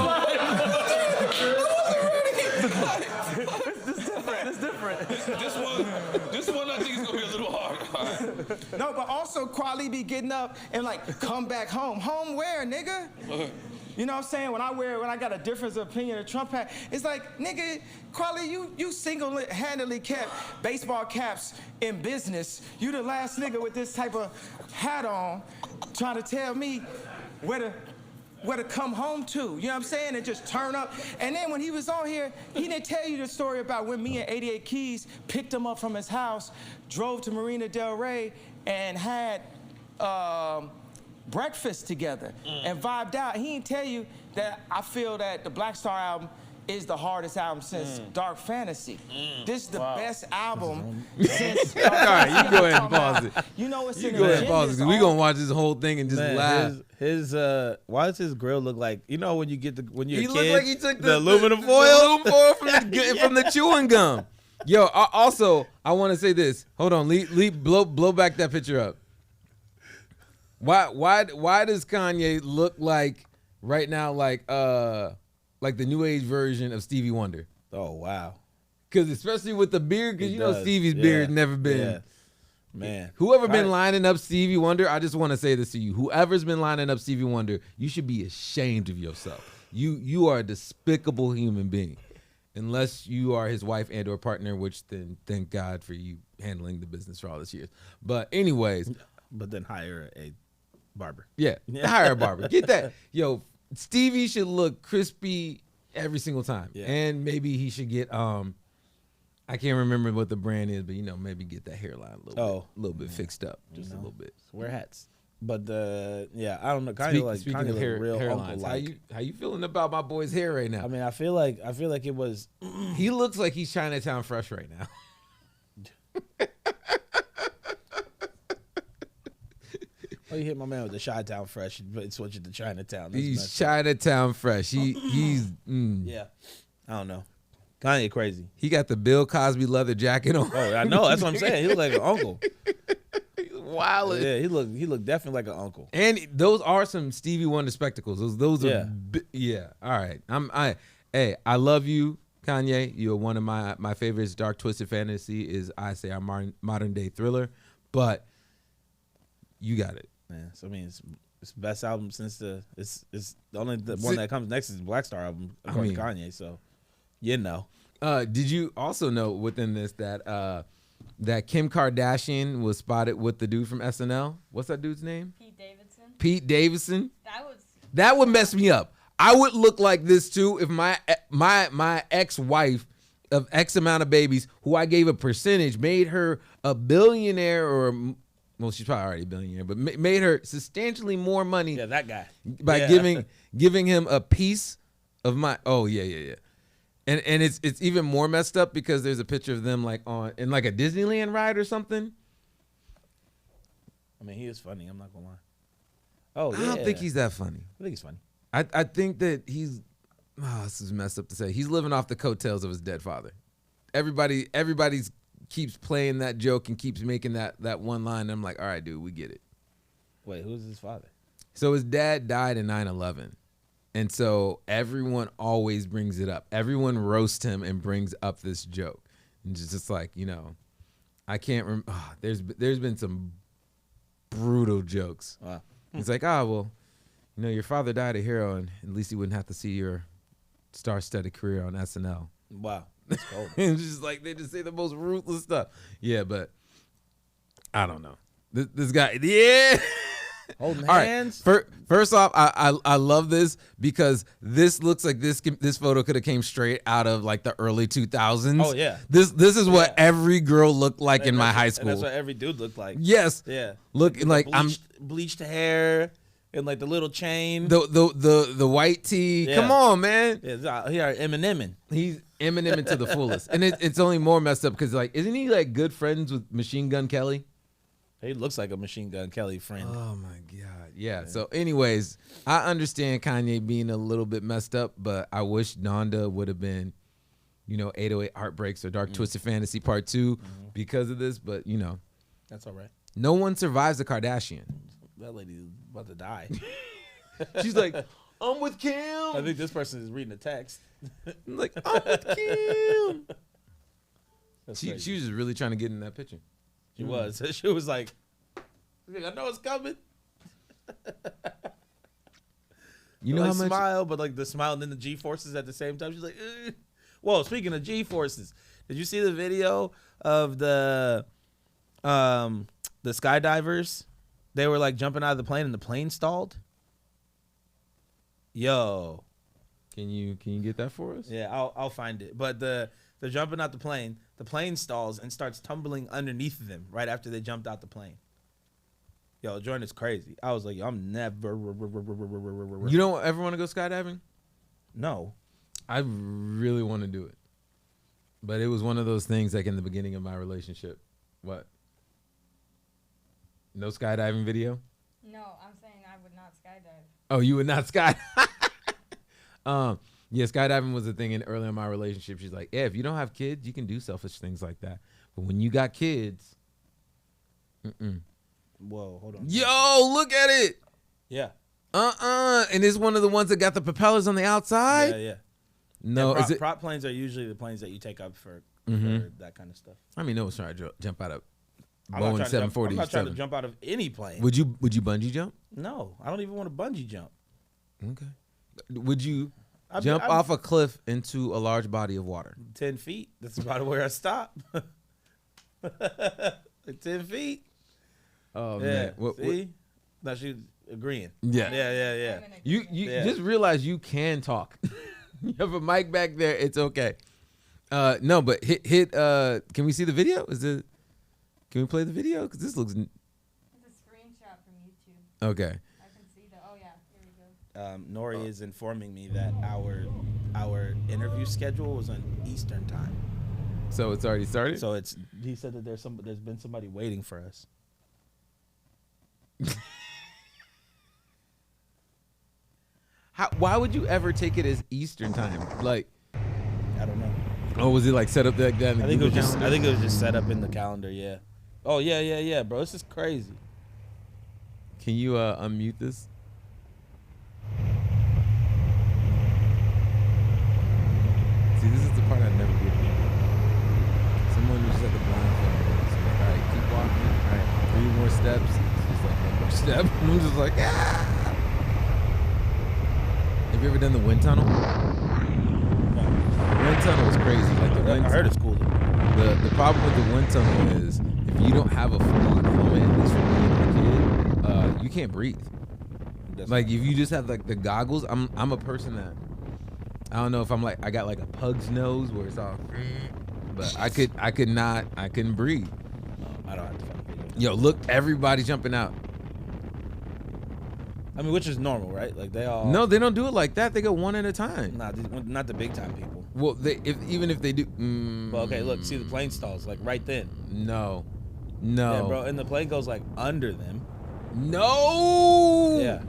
It's different. This one I think is gonna be a little hard. No, but also Kweli be getting up and like come back home. Home where, nigga? You know what I'm saying? When I got a difference of opinion of Trump hat, it's like, nigga, Kweli, you single-handedly kept baseball caps in business. You the last nigga with this type of hat on trying to tell me where to come home to. You know what I'm saying? And just turn up. And then when he was on here, he didn't tell you the story about when me and 88 Keys picked him up from his house, drove to Marina Del Rey, and had breakfast together and vibed out. He didn't tell you that I feel that the Black Star album is the hardest album since Dark Fantasy. This is the best album since. All right, you go ahead and pause it. You know it's You in go ahead and the pause it. We gonna watch this whole thing and just Man, laugh. his why does his grill look like? You know when you get when you're He a looked kid, like he took the aluminum the foil. aluminum foil from the chewing gum. Yo, also I want to say this. Hold on, blow back that picture up. Why does Kanye look like right now like the new age version of Stevie Wonder? Oh wow. Because especially with the beard, because He you know does. Stevie's Yeah. beard never been. Yeah. Man. Whoever been Right. lining up Stevie Wonder, I just want to say this to you. Whoever's been lining up Stevie Wonder, you should be ashamed of yourself. You are a despicable human being. Unless you are his wife and or partner, which then thank God for you handling the business for all this years. But anyways, But then hire a barber. yeah, hire a barber. Get that. Yo, Stevie should look crispy every single time. Yeah. And maybe he should get I can't remember what the brand is, but maybe get that hairline a little bit fixed up. Just a little bit. Wear hats. But I don't know. Speaking Kanye of look real hairlines, uncle-like. how you feeling about my boy's hair right now? I mean, I feel like it was. He looks like he's Chinatown fresh right now. Oh, you hit my man with the Chi-Town fresh, but switch it to Chinatown. That's He's messed up. Chinatown fresh. He's Yeah, I don't know. Kanye crazy. he got the Bill Cosby leather jacket on. Oh, I know. That's what I'm saying. He look like an uncle. He's wild. Yeah, he looked definitely like an uncle. And those are some Stevie Wonder spectacles. Those Yeah. are yeah. All right. I love you, Kanye. You're one of my favorites. Dark Twisted Fantasy is I say our modern day thriller, but you got it. Yeah, so I mean, it's the best album since it's the only one that comes next is the Black Star album according to Kanye. So, you know. Did you also know within this that that Kim Kardashian was spotted with the dude from SNL? What's that dude's name? Pete Davidson. Pete Davidson. That Would mess me up. I would look like this too if my ex-wife of X amount of babies, who I gave a percentage, made her a billionaire or. Well, she's probably already a billionaire, but made her substantially more money. Yeah, that guy. By giving him a piece of my. Oh yeah. And it's even more messed up because there's a picture of them like in like a Disneyland ride or something. I mean, he is funny. I'm not gonna lie. Oh, yeah. I don't think he's that funny. I think he's funny. I think that he's. Oh, this is messed up to say. He's living off the coattails of his dead father. Everybody's keeps playing that joke and keeps making that one line. And I'm like, all right, dude, we get it. Wait, who's his father? So his dad died in 9/11. And so everyone always brings it up. Everyone roasts him and brings up this joke. And it's just like, I can't remember. Oh, there's been some brutal jokes. Wow. It's like, well, your father died a hero, and at least you wouldn't have to see your star-studded career on SNL. Wow. That's cold. It's just like they just say the most ruthless stuff. Yeah, but I don't know. This guy, yeah. Holding All hands. Right. First off, I love this because this looks like this photo could have came straight out of like the early 2000s. Oh yeah. This is what every girl looked like in my high school. And that's what every dude looked like. Yes. Yeah. Looking like bleached hair. And like the little chain. The white tee. Yeah. Come on, man. Yeah, he are Eminem. He's Eminem to the fullest. And it's only more messed up because, like, isn't he, like, good friends with Machine Gun Kelly? He looks like a Machine Gun Kelly friend. Oh, my God. Yeah. So, anyways, I understand Kanye being a little bit messed up, but I wish Donda would have been, 808 Heartbreaks or Dark Twisted Fantasy Part 2 because of this. But, That's all right. no one survives a Kardashian. That lady's about to die. She's like, I'm with Kim. I think this person is reading a text. I'm like, I'm with Kim. She crazy. was just really trying to get in that picture. She was. She was like, I know it's coming. You know how much? Smile, but like the smile and then the G-forces at the same time. She's like, ugh. Whoa, speaking of G-forces, did you see the video of the skydivers? They were like jumping out of the plane and the plane stalled. Yo. Can you get that for us? Yeah, I'll find it. But they're jumping out the plane stalls and starts tumbling underneath them right after they jumped out the plane. Yo, Jordan is crazy. I was like, yo, I'm never. You don't ever want to go skydiving? No. I really want to do it. But it was one of those things like in the beginning of my relationship. What? No skydiving video? No, I'm saying I would not skydive. Oh, you would not skydive? Yeah, skydiving was a thing early in my relationship. She's like, yeah, if you don't have kids, you can do selfish things like that. But when you got kids, Whoa, hold on. Yo, look at it. Yeah. And it's one of the ones that got the propellers on the outside? Yeah. No, Yeah, is it? prop planes are usually the planes that you take up for that kind of stuff. I mean, no one's trying to jump out of I'm not Boeing trying to jump- 747. I'm not trying to jump out of any plane. Would you bungee jump? No, I don't even want to bungee jump. Okay. Would you I'd be- jump I'd- off a cliff into a large body of water? 10 feet. That's about where I stop. 10 feet. Oh Yeah. man. See? Now she's agreeing. Yeah. Yeah. You Yeah. just realize you can talk. You have a mic back there. It's okay. No, but hit. Can we see the video? Can we play the video? Because this looks It's a screenshot from YouTube. okay. I can see the. Oh yeah, here we go. Nori is informing me that our interview schedule was on Eastern time. So it's already started. So he said that there's been somebody waiting for us. Why would you ever take it as Eastern time? Like, I don't know. oh, was it like set up like that? In the I think Google calendar? I think it was just set up in the calendar. Yeah. Oh yeah, bro. This is crazy. Can you unmute this? See, this is the part I never get. Someone who's at the blindfold. It's like, all right, keep walking. All right, 3 more steps. It's just like 1 more step. And I'm just like, ah. Have you ever done the wind tunnel? The wind tunnel is crazy. Like the wind. I heard it's cool. The problem with the wind tunnel is if you don't have a full-on helmet, at least for me and my kid, you can't breathe. Like if you just have like the goggles, I'm a person that I don't know if I'm like I got like a pug's nose where it's all, but I couldn't breathe. I don't have to find a video. Yo, look, everybody jumping out. I mean, which is normal, right? Like they all. No, they don't do it like that. They go one at a time. Nah, not the big time people. Well, even if they do. Well, okay, look, see the plane stalls like right then. No. Yeah, bro, and the plane goes like under them. No. Yeah.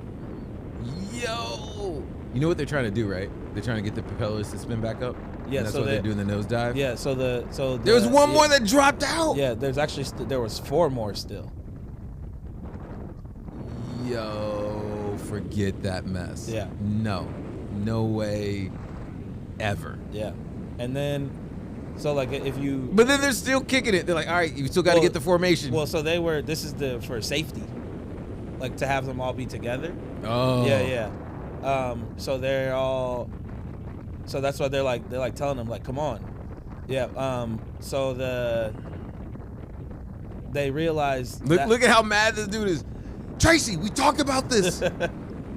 Yo. You know what they're trying to do, right? They're trying to get the propellers to spin back up. Yeah, And that's so why they're doing the nosedive. Yeah, so There was one more that dropped out. Yeah, there's actually there was 4 more still. Yo, forget that mess. Yeah. No way, ever. Yeah, and then so like if you. But then they're still kicking it. They're like, all right, you still got to get the formation. Well, so this is for safety, like to have them all be together. Oh. Yeah. So they're all. So that's why they're like telling them like, come on. Yeah. So they realize. Look at how mad this dude is. Tracy, we talked about this.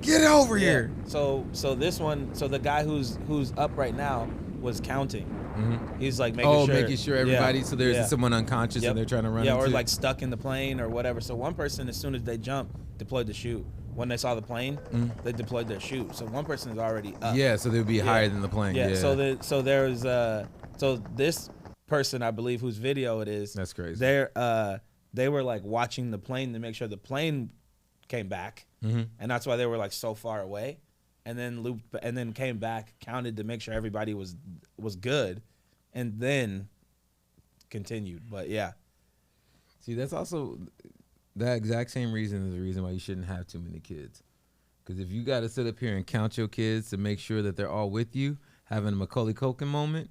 Get over here. So this one. So the guy who's up right now was counting. Mm-hmm. He's like making sure everybody. So there's someone unconscious and they're trying to run. Yeah, or like stuck in the plane or whatever. So one person, as soon as they jump, deployed the chute. when they saw the plane, they deployed their chute. So one person is already up. Yeah, so they would be higher than the plane. Yeah. Yeah. So there's so this person, I believe, whose video it is. That's crazy. They were like watching the plane to make sure the plane came back, and that's why they were like so far away, and then looped and then came back, counted to make sure everybody was good, and then continued. But yeah. See, that's also that exact same reason is the reason why you shouldn't have too many kids. Because if you got to sit up here and count your kids to make sure that they're all with you, having a Macaulay Culkin moment.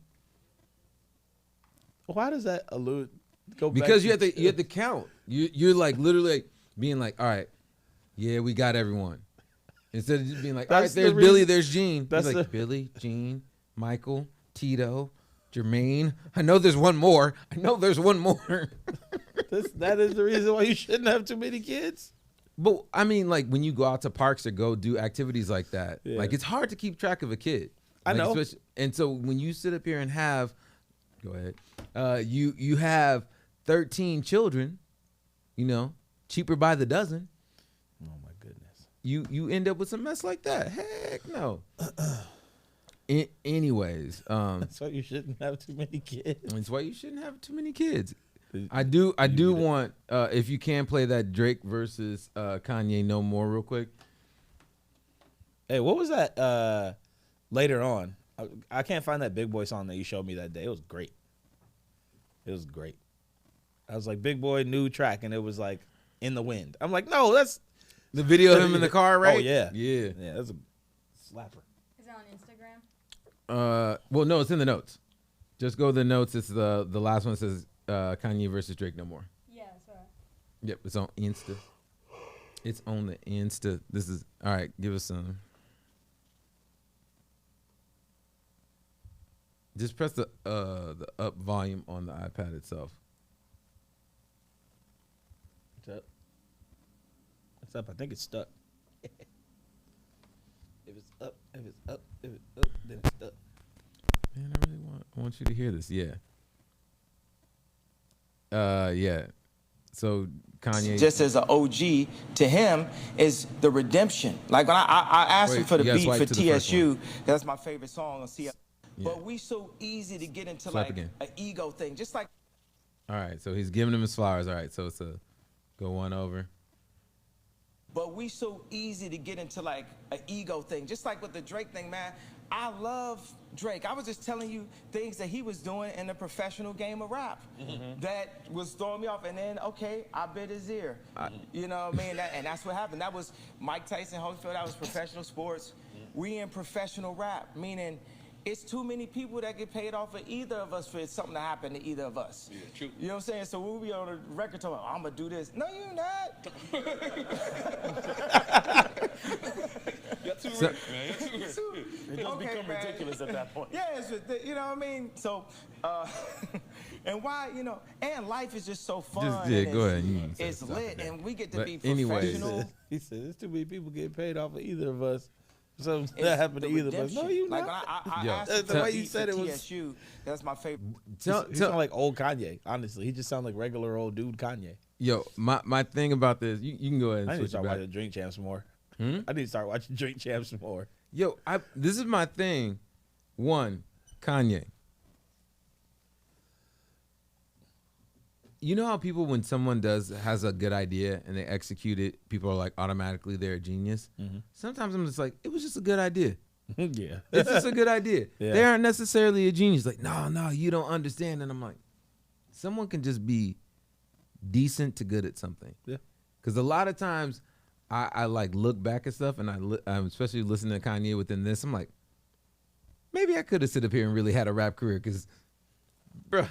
Why does that allude? Go Because back you have to count. You're like literally like being like, all right, yeah, we got everyone. Instead of just being like, all right, That's the there's reason- Billy, there's Gene. that's He's like, the- Billy, Gene, Michael, Tito, Jermaine. I know there's one more. That is the reason why you shouldn't have too many kids. But I mean, like when you go out to parks or go do activities like that, Yeah. like it's hard to keep track of a kid. I Like, know. And so when you sit up here and have, go ahead, you have 13 children, you know, cheaper by the dozen. Oh my goodness. You end up with some mess like that. Heck no. Anyways, That's why you shouldn't have too many kids. that's why you shouldn't have too many kids. I do want if you can play that Drake versus Kanye No More real quick. Hey, what was that later on? I can't find that Big Boy song that you showed me that day. It was great. It was great. I was like, Big Boy, new track, and it was like In the Wind. I'm like, no, that's The video of him in the car, right? Oh yeah, Yeah. yeah. That's a slapper. Is it on Instagram? Well, no, it's in the notes. Just go to the notes. It's the last one says Kanye versus Drake No More. Yeah, sorry. Yep, it's on Insta. It's on the Insta. This is all right. Give us some. Just press the up volume on the iPad itself. What's up? What's up? I think it's stuck. If it's up, then it's stuck. Man, I really want you to hear this. Yeah. Yeah. So Kanye. Just as an OG to him is the redemption. Like when I asked Wait, him for the you gotta beat swipe for to the first TSU, that's my favorite song on CSU. Yeah. But we so easy to get into Swipe like again. an ego thing, just like. All right. So he's giving him his flowers. All right. So it's a go one over. But we so easy to get into like an ego thing, just like with the Drake thing, man. I love Drake. I was just telling you things that he was doing in the professional game of rap that was throwing me off. And then, okay, I bit his ear. You know what I mean? And that's what happened. That was Mike Tyson, Holyfield. That was professional sports. We in professional rap, meaning it's too many people that get paid off of either of us for something to happen to either of us. Yeah, true. You know what I'm saying? So we'll be on a record talking, I'm going to do this. No, you're not. You're too rich, man. You're too rich. It just Okay, become man. ridiculous at that point. Yeah, you know what I mean? So, and why, you know, and life is just so fun. Just, yeah, and go it's- ahead. You can say It's something lit, there. and we get to But be anyways. professional. He said, there's too many people getting paid off of either of us. So It's that happened to the either of us. No, redemption. you like not. I Yo, asked the him for way the you beat said for it was- TSU. That's my favorite. He sound like old Kanye, honestly. He just sound like regular old dude Kanye. Yo, my thing about this, you can go ahead I and need to switch it start back. watching Drink Champs more. I need to start watching Drink Champs more. Yo, this is my thing. One, Kanye. You know how people, when someone has a good idea and they execute it, people are like automatically they're a genius. Sometimes I'm just like, it was just a good idea. Yeah. It's just a good idea. Yeah. They aren't necessarily a genius. Like, no, you don't understand. And I'm like, someone can just be decent to good at something. Yeah. Because a lot of times I like look back at stuff and I'm especially listening to Kanye within this. I'm like, maybe I could have sit up here and really had a rap career. Because, bruh,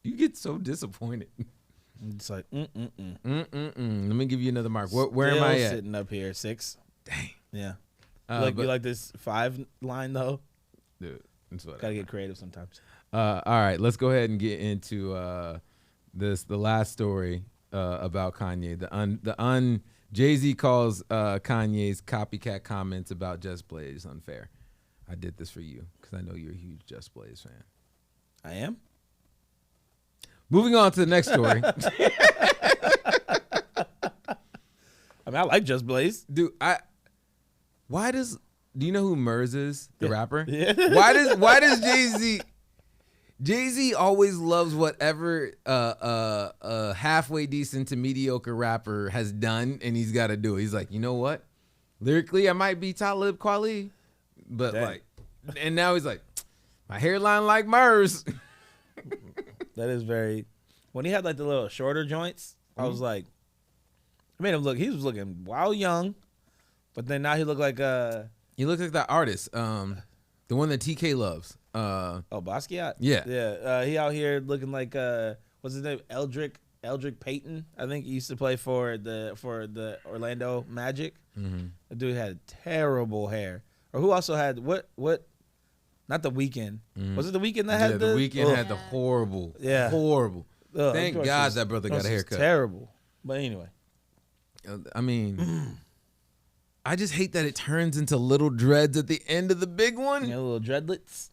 you get so disappointed. It's like, Let me give you another mark. Where am I Still at? sitting up here, 6. Dang. Yeah. But- you like this 5 line, though? Dude, that's what Gotta get creative sometimes. all right, let's go ahead and get into the last story about Kanye. Jay-Z calls Kanye's copycat comments about Just Blaze unfair. I did this for you because I know you're a huge Just Blaze fan. I am? Moving on to the next story. I mean, I like Just Blaze. Dude, do you know who Numberz is, the rapper? Yeah. Why does Jay-Z always loves whatever halfway decent to mediocre rapper has done, and he's got to do it. He's like, you know what? Lyrically, I might be Talib Kweli, but Dang. like, and now he's like, my hairline like Numberz. That is very. When he had like the little shorter joints, I was like, I made him look. He was looking wild young, but then now he looked like He looks like that artist, the one that TK loves. Basquiat. Yeah. Yeah. He out here looking like what's his name? Eldrick Payton. I think he used to play for the Orlando Magic. The dude had terrible hair. Or who also had what? Not The Weeknd. Was it The Weeknd that had The Weeknd had the horrible. Yeah. Horrible. Ugh, Thank that God was- that brother got a was haircut. Terrible. But anyway. I mean, I just hate that it turns into little dreads at the end of the big one. You know, little dreadlets.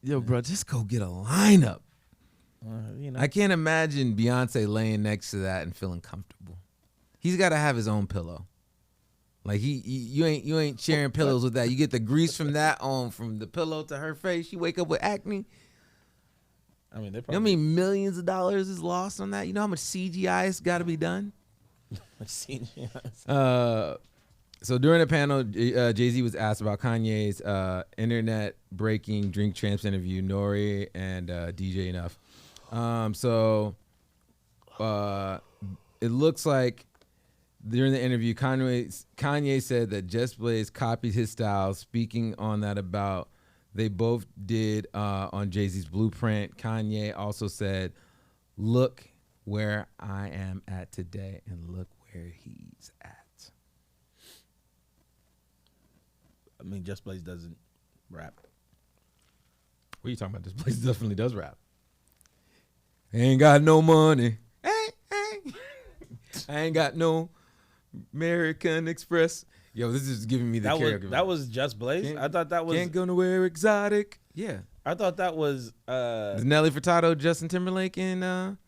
Yo, bro, just go get a lineup. You know. I can't imagine Beyonce laying next to that and feeling comfortable. He's got to have his own pillow. Like you ain't sharing pillows with that. You get the grease from that on from the pillow to her face. She wake up with acne. I mean, they You know probably. how many millions of dollars is lost on that? You know how much CGI has got to be done? So during the panel, Jay-Z was asked about Kanye's internet breaking Drink Champs interview, Nori and DJ Enough. It looks like during the interview, Kanye said that Just Blaze copied his style, speaking on that about they both did on Jay-Z's Blueprint. Kanye also said, look where I am at today and look where he's at. I mean, Just Blaze doesn't rap. What are you talking about? This place definitely does rap. Ain't got no money. Hey. I ain't got no American Express. Yo, this is giving me the karaoke. That was Just Blaze. I thought that was. Can't go nowhere exotic. Yeah. I thought that was. Nelly Furtado, Justin Timberlake, and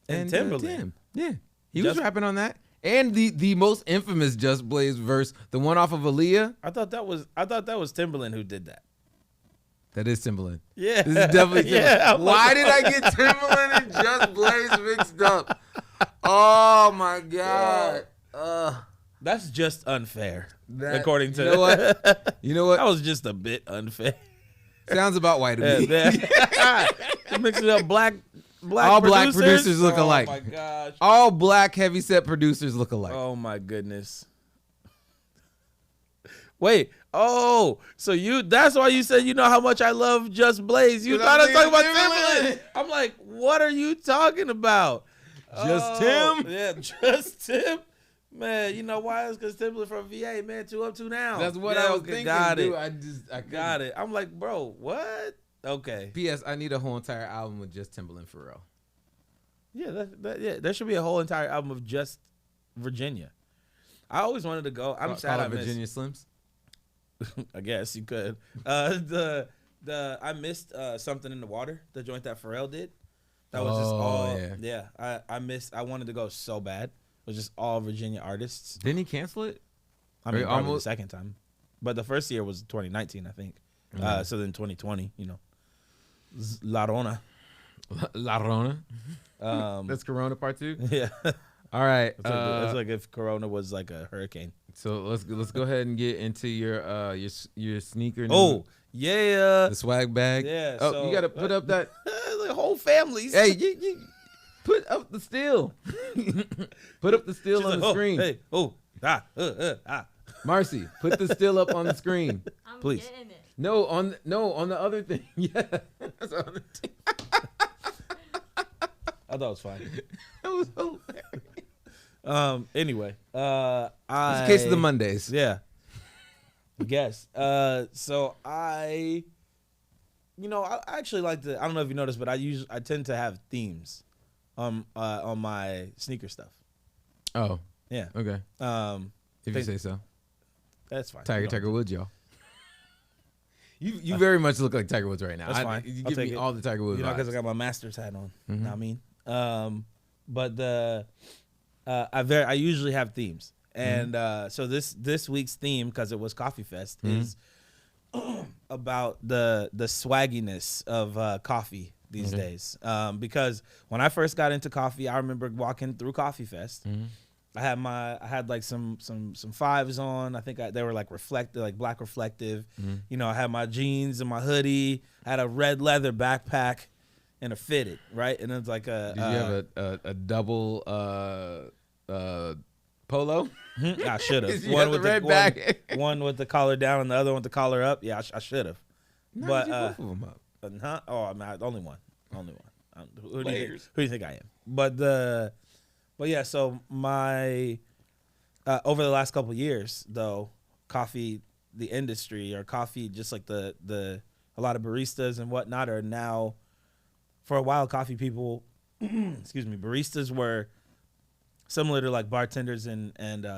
Timberlake. Tim. Yeah. He was rapping on that. And the most infamous Just Blaze verse, the one off of Aaliyah. I thought that was Timberland who did that. That is Timberland. Yeah. This is definitely Timberland. Yeah, Why did I get Timberland and Just Blaze mixed up? Oh my God. That's just unfair. According to You know what? You know what? That was just a bit unfair. Sounds about white to me. Mixing up black All black producers look alike. Oh my gosh. All black heavyset producers look alike. Oh my goodness. Wait. Oh, so that's why you said you know how much I love Just Blaze. You thought I was talking about Timberland. I'm like, what are you talking about? Just Tim? Yeah, just Tim. Man, you know why? It's because Timberland from VA, man, 2 up, 2 down. That's what Yeah, I was okay, thinking, got dude. it. I Got it. I'm like, bro, what? Okay. P.S. I need a whole entire album with just Timberland for real. Yeah, yeah, there should be a whole entire album of just Virginia. I always wanted to go. I'm sad I missed. Virginia Slims. I guess you could. I missed Something in the Water, the joint that Pharrell did. That was just all. Yeah. I missed. I wanted to go so bad. It was just all Virginia artists. Didn't he cancel it? I mean, Or probably almost- the second time, but the first year was 2019, I think. So then 2020, you know, La Rona. La Rona. Um, That's Corona Part 2. yeah, All right. it's like if Corona was like a hurricane. So let's go ahead and get into your sneaker. Oh yeah, the swag bag. Yeah, Oh, so- you gotta put up that. the whole families. Hey, you put up the still. Put up the still She's on like, the screen. Hey, Marcy, put the still up on the screen. I'm Please. getting it. No, on the other thing. Yeah. That's on the thing. I thought it was fine. That was hilarious. Anyway, It's a case of the Mondays. Yeah. I guess. So I actually like to. I don't know if you noticed, but I tend to have themes, on my sneaker stuff. Oh, Yeah. okay. If you think- say so. That's fine. Tiger Woods, y'all. You very much look like Tiger Woods right now. That's fine. You I'll give take me it. all the Tiger Woods You know, vibes. because I got my Masters hat on. Mhm. Know what I mean? but the I usually have themes, and so this week's theme, because it was Coffee Fest, is about the swagginess of coffee these days. Because when I first got into coffee, I remember walking through Coffee Fest. I had like some fives on. I think they were like black reflective. You know, I had my jeans and my hoodie. I had a red leather backpack and a fitted, right? And it was like Did you have a double polo? I should have. One with the red bag. One with the collar down and the other one with the collar up. Yeah, I should have. No, But you both of them up. huh? Oh, I mean, only one. Who do you think I am? But yeah. So my over the last couple of years, though, coffee, the industry, or coffee, just like the a lot of baristas and whatnot are now. For a while, coffee people, excuse me, baristas were similar to like bartenders and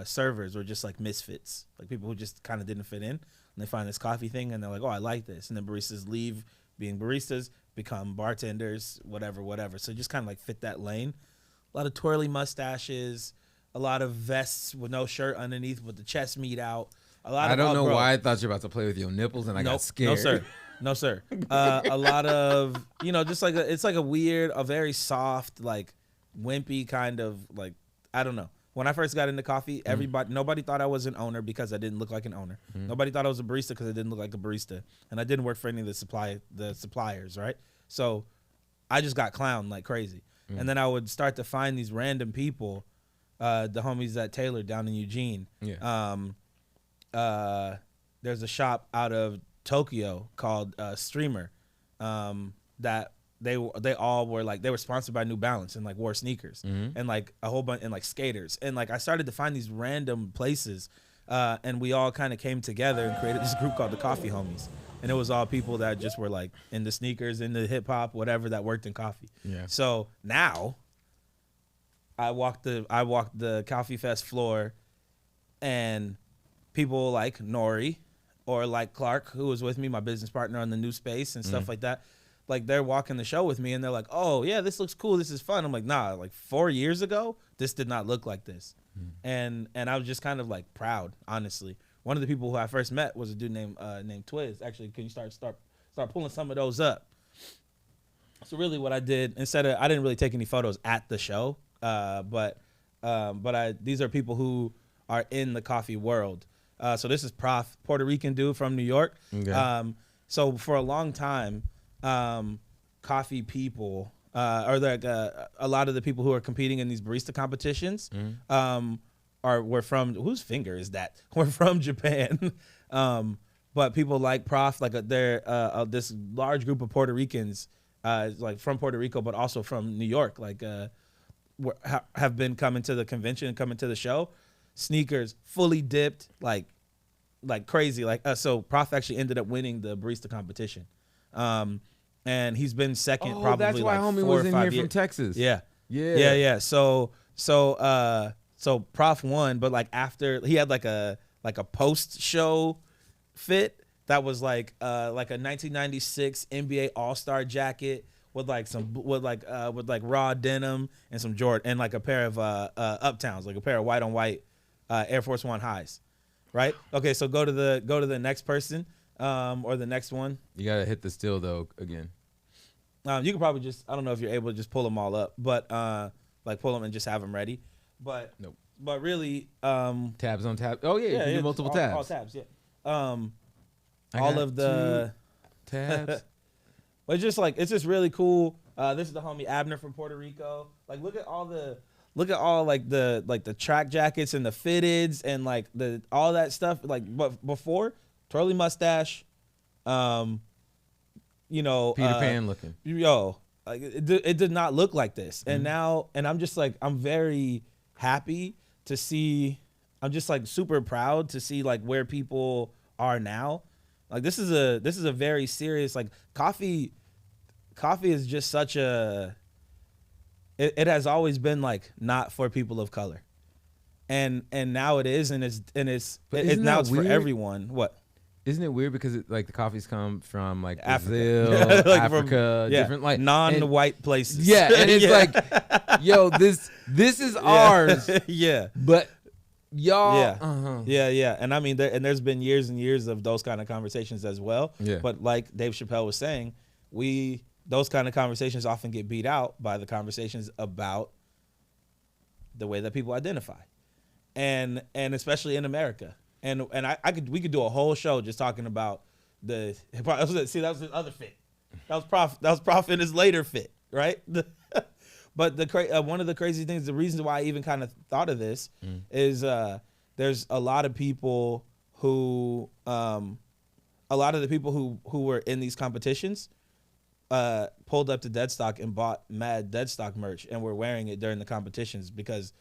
servers, were just like misfits, like people who just kind of didn't fit in. And they find this coffee thing and they're like, oh, I like this. And then baristas leave being baristas, become bartenders, whatever. So just kind of like fit that lane. A lot of twirly mustaches, a lot of vests with no shirt underneath with the chest meat out. I don't know why I thought you were about to play with your nipples and I got scared. No, sir. A lot of, just like it's like a weird, a very soft, like wimpy kind of like, I don't know. When I first got into coffee, nobody thought I was an owner because I didn't look like an owner. Nobody thought I was a barista because I didn't look like a barista, and I didn't work for any of the suppliers, right? So I just got clowned like crazy, and then I would start to find these random people, the homies at Taylor down in Eugene. Yeah. There's a shop out of Tokyo called Streamer, that they all were like, they were sponsored by New Balance and like wore sneakers and like a whole bunch and like skaters, and like I started to find these random places, and we all kind of came together and created this group called the Coffee Homies, and it was all people that just were like into sneakers, into hip hop, whatever, that worked in coffee. Yeah. So now I walked the Coffee Fest floor, and people like Nori or like Clark, who was with me, my business partner on the new space and stuff like that, like they're walking the show with me and they're like, oh yeah, this looks cool, this is fun. I'm like, nah, like 4 years ago, this did not look like this. And I was just kind of like proud, honestly. One of the people who I first met was a dude named Twiz. Actually, can you start pulling some of those up? So really what I did, I didn't really take any photos at the show, but these are people who are in the coffee world. So this is Prof, Puerto Rican dude from New York. Okay. So for a long time, coffee people, or like a lot of the people who are competing in these barista competitions, were from, whose finger is that? We're from Japan. But people like Prof, like they're this large group of Puerto Ricans, like from Puerto Rico, but also from New York, like have been coming to the convention and coming to the show. Sneakers fully dipped, like crazy. So Prof actually ended up winning the barista competition, and he's been second. Probably that's why like homie 4 was or in 5 here years. from Texas. Yeah. So Prof won, but like after he had like a post show fit that was like a 1996 NBA All-Star jacket with raw denim and some Jordan and like a pair of Uptowns, like a pair of white on white Air Force One highs, right? Okay, so go to the next person, or the next one. You gotta hit the still though again. You can probably just, I don't know if you're able to just pull them all up, but like pull them and just have them ready. But Nope. But really, Tabs on tab. Oh yeah, you can do multiple tabs. All tabs, yeah. I All got of the 2 tabs. But it's just really cool. This is the homie Abner from Puerto Rico. Like look at all the track jackets and the fitteds and like all that stuff. Like but before, twirly mustache, Peter Pan looking. Like it did not look like this. And now, and I'm just like, I'm very happy to see. I'm just like super proud to see like where people are now. Like this is a very serious, like coffee is just such a, it has always been like not for people of color, and now it is, and it's But isn't now that it's for weird? everyone. What? Isn't it weird because like the coffees come from like Africa. Brazil, Like from- Africa, yeah, different like non-white places. Yeah, and it's like, yo, this is ours, Yeah. but y'all, Yeah. Yeah. And I mean, there's been years and years of those kind of conversations as well. Yeah. But like Dave Chappelle was saying, those kind of conversations often get beat out by the conversations about the way that people identify, and especially in America. And we could do a whole show just talking about the see, that was his other fit. That was Prof in his later fit, right? But one of the crazy things, the reason why I even kind of thought of this is there's a lot of people who were in these competitions pulled up to Deadstock and bought mad Deadstock merch and were wearing it during the competitions because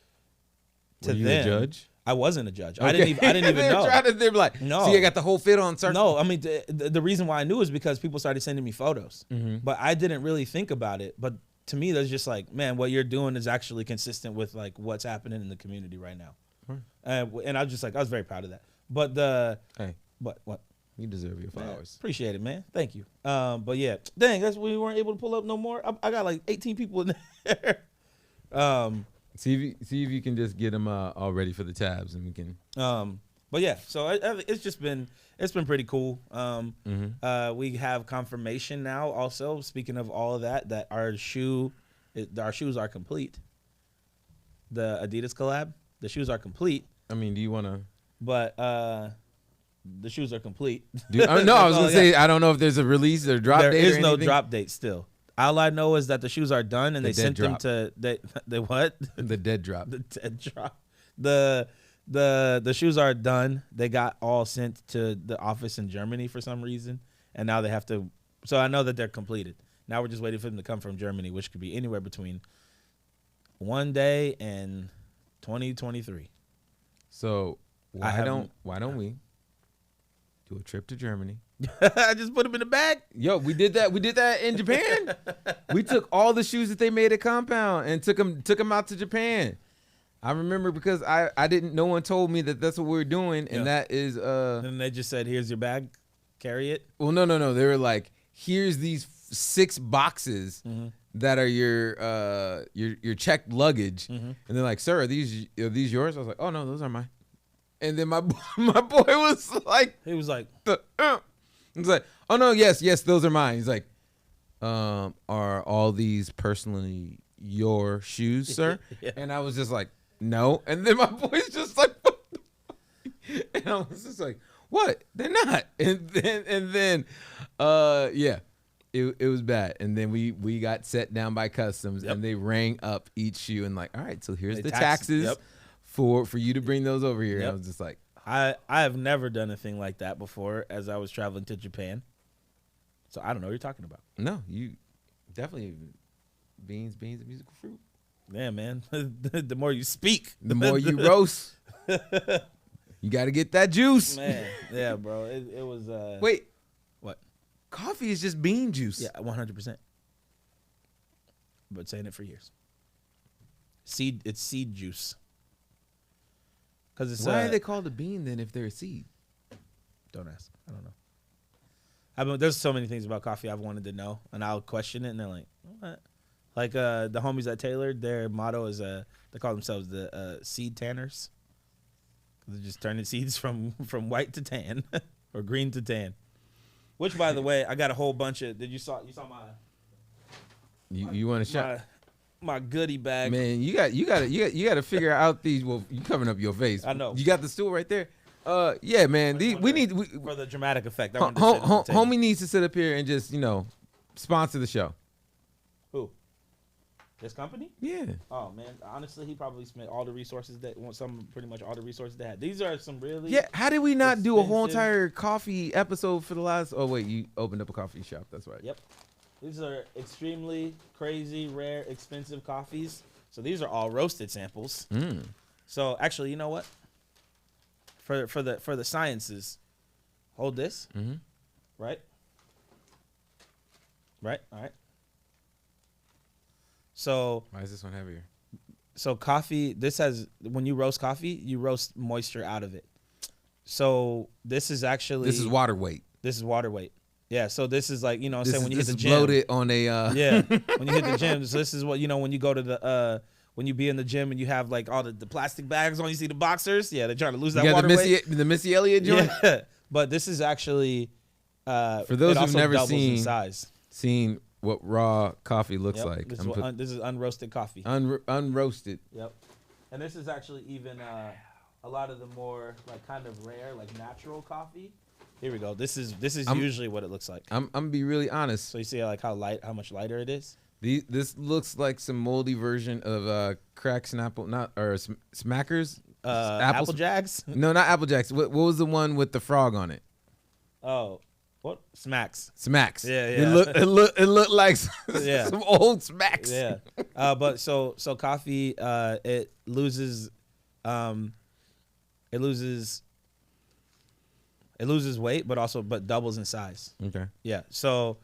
to Were you them, a judge? I wasn't a judge. Okay. I didn't even know. They were like, No. see, I got the whole fit on. Sir. No, I mean the reason why I knew is because people started sending me photos, but I didn't really think about it. But to me, that's just like, man, what you're doing is actually consistent with like what's happening in the community right now. And I was just like, I was very proud of that. But what? You deserve your flowers. Appreciate it, man. Thank you. But yeah, dang, that's we weren't able to pull up no more. I got like 18 people in there. See if you can just get them all ready for the tabs, and we can. But yeah, so it's been pretty cool. We have confirmation now. Also, speaking of all of that our shoes are complete. The Adidas collab, the shoes are complete. I mean, do you want to? But the shoes are complete. No, I was gonna say I don't know if there's a release or drop date. There is or no anything. drop date still. All I know is that the shoes are done and The they sent dead them to they what? The dead drop. The dead drop. The shoes are done. They got all sent to the office in Germany for some reason, and now they have to. So I know that they're completed. Now we're just waiting for them to come from Germany, which could be anywhere between one day and 2023. So why don't we do a trip to Germany? I just put them in the bag. Yo, we did that. We did that in Japan. We took all the shoes that they made at Compound and took them out to Japan. I remember because I didn't. No one told me that that's what we were doing, and that is. And they just said, "Here's your bag, carry it." Well, no. They were like, "Here's these 6 boxes that are your checked luggage," and they're like, "Sir, are these yours?" I was like, "Oh no, those are mine." And then my boy was like, he was like, He's like, "Oh no, yes, those are mine." He's like, "Are all these personally your shoes, sir?" Yeah. And I was just like, "No." And then my boy's just like, "What the fuck?" And I was just like, "What? They're not." And then, yeah, it was bad. And then we got set down by customs, and they rang up each shoe and like, "All right, so here's the taxes for you to bring those over here." And I was just like, I have never done a thing like that before as I was traveling to Japan. So I don't know what you're talking about. "No, you definitely beans and musical fruit. Yeah, man. The more you speak, The more you roast, you got to get that juice." man. Yeah, bro. It was. Wait, What? coffee is just bean juice. Yeah, 100%. But saying it for years. It's seed juice. Because it's Why are they called a bean then if they're a seed? Don't ask. I don't know. There's so many things about coffee I've wanted to know, and I'll question it, and they're like, "What?" Like the homies at Taylor, their motto is they call themselves the seed tanners. They're just turning seeds from white to tan or green to tan. Which, by the way, I got a whole bunch of. You saw my You want to shot? my goodie bag. Man, you got to figure out these. Well, you covering up your face. I know. You got the stool right there. Yeah, man. We need for the dramatic effect. I wanted to sit on the table. homie needs to sit up here and just sponsor the show. Who? This company? Yeah. Oh man, honestly, he probably spent all the resources pretty much all the resources they had. These are some really How did we not do a whole expensive- entire coffee episode for the last? Oh wait, you opened up a coffee shop. That's right. Yep. These are extremely crazy, rare, expensive coffees. So these are all roasted samples. So actually, you know what? For the sciences, hold this. Right. All right. So Why is this one heavier? So coffee, when you roast coffee, you roast moisture out of it. So this is actually This is water weight. This is water weight. Yeah. So this is like, you know what I'm This saying, is, when you hit this the is gym. loaded on a. Yeah. When you hit the gym, so this is what, you know, when you go to the when you be in the gym and you have like all the plastic bags on, you see the boxers. Yeah, they're trying to lose that You got water weight. the Missy Elliott joint. Yeah. But this is actually For those it who've also never doubles in seen size. what raw coffee looks Yep. like, This, I'm is this is unroasted coffee. unroasted. Yep. And this is actually even a lot of the more like kind of rare, like natural coffee. Here we go. This is usually what it looks like. I'm gonna be really honest. So you see like how much lighter it is. This looks like some moldy version of crack Snapple, Smackers. Apple Jacks. No, not Apple Jacks. What was the one with the frog on it? Oh, what? Smacks. Smacks. Yeah, It yeah. looked like Yeah. some old Smacks. Yeah. But so coffee it loses weight, but doubles in size. Okay. Yeah. So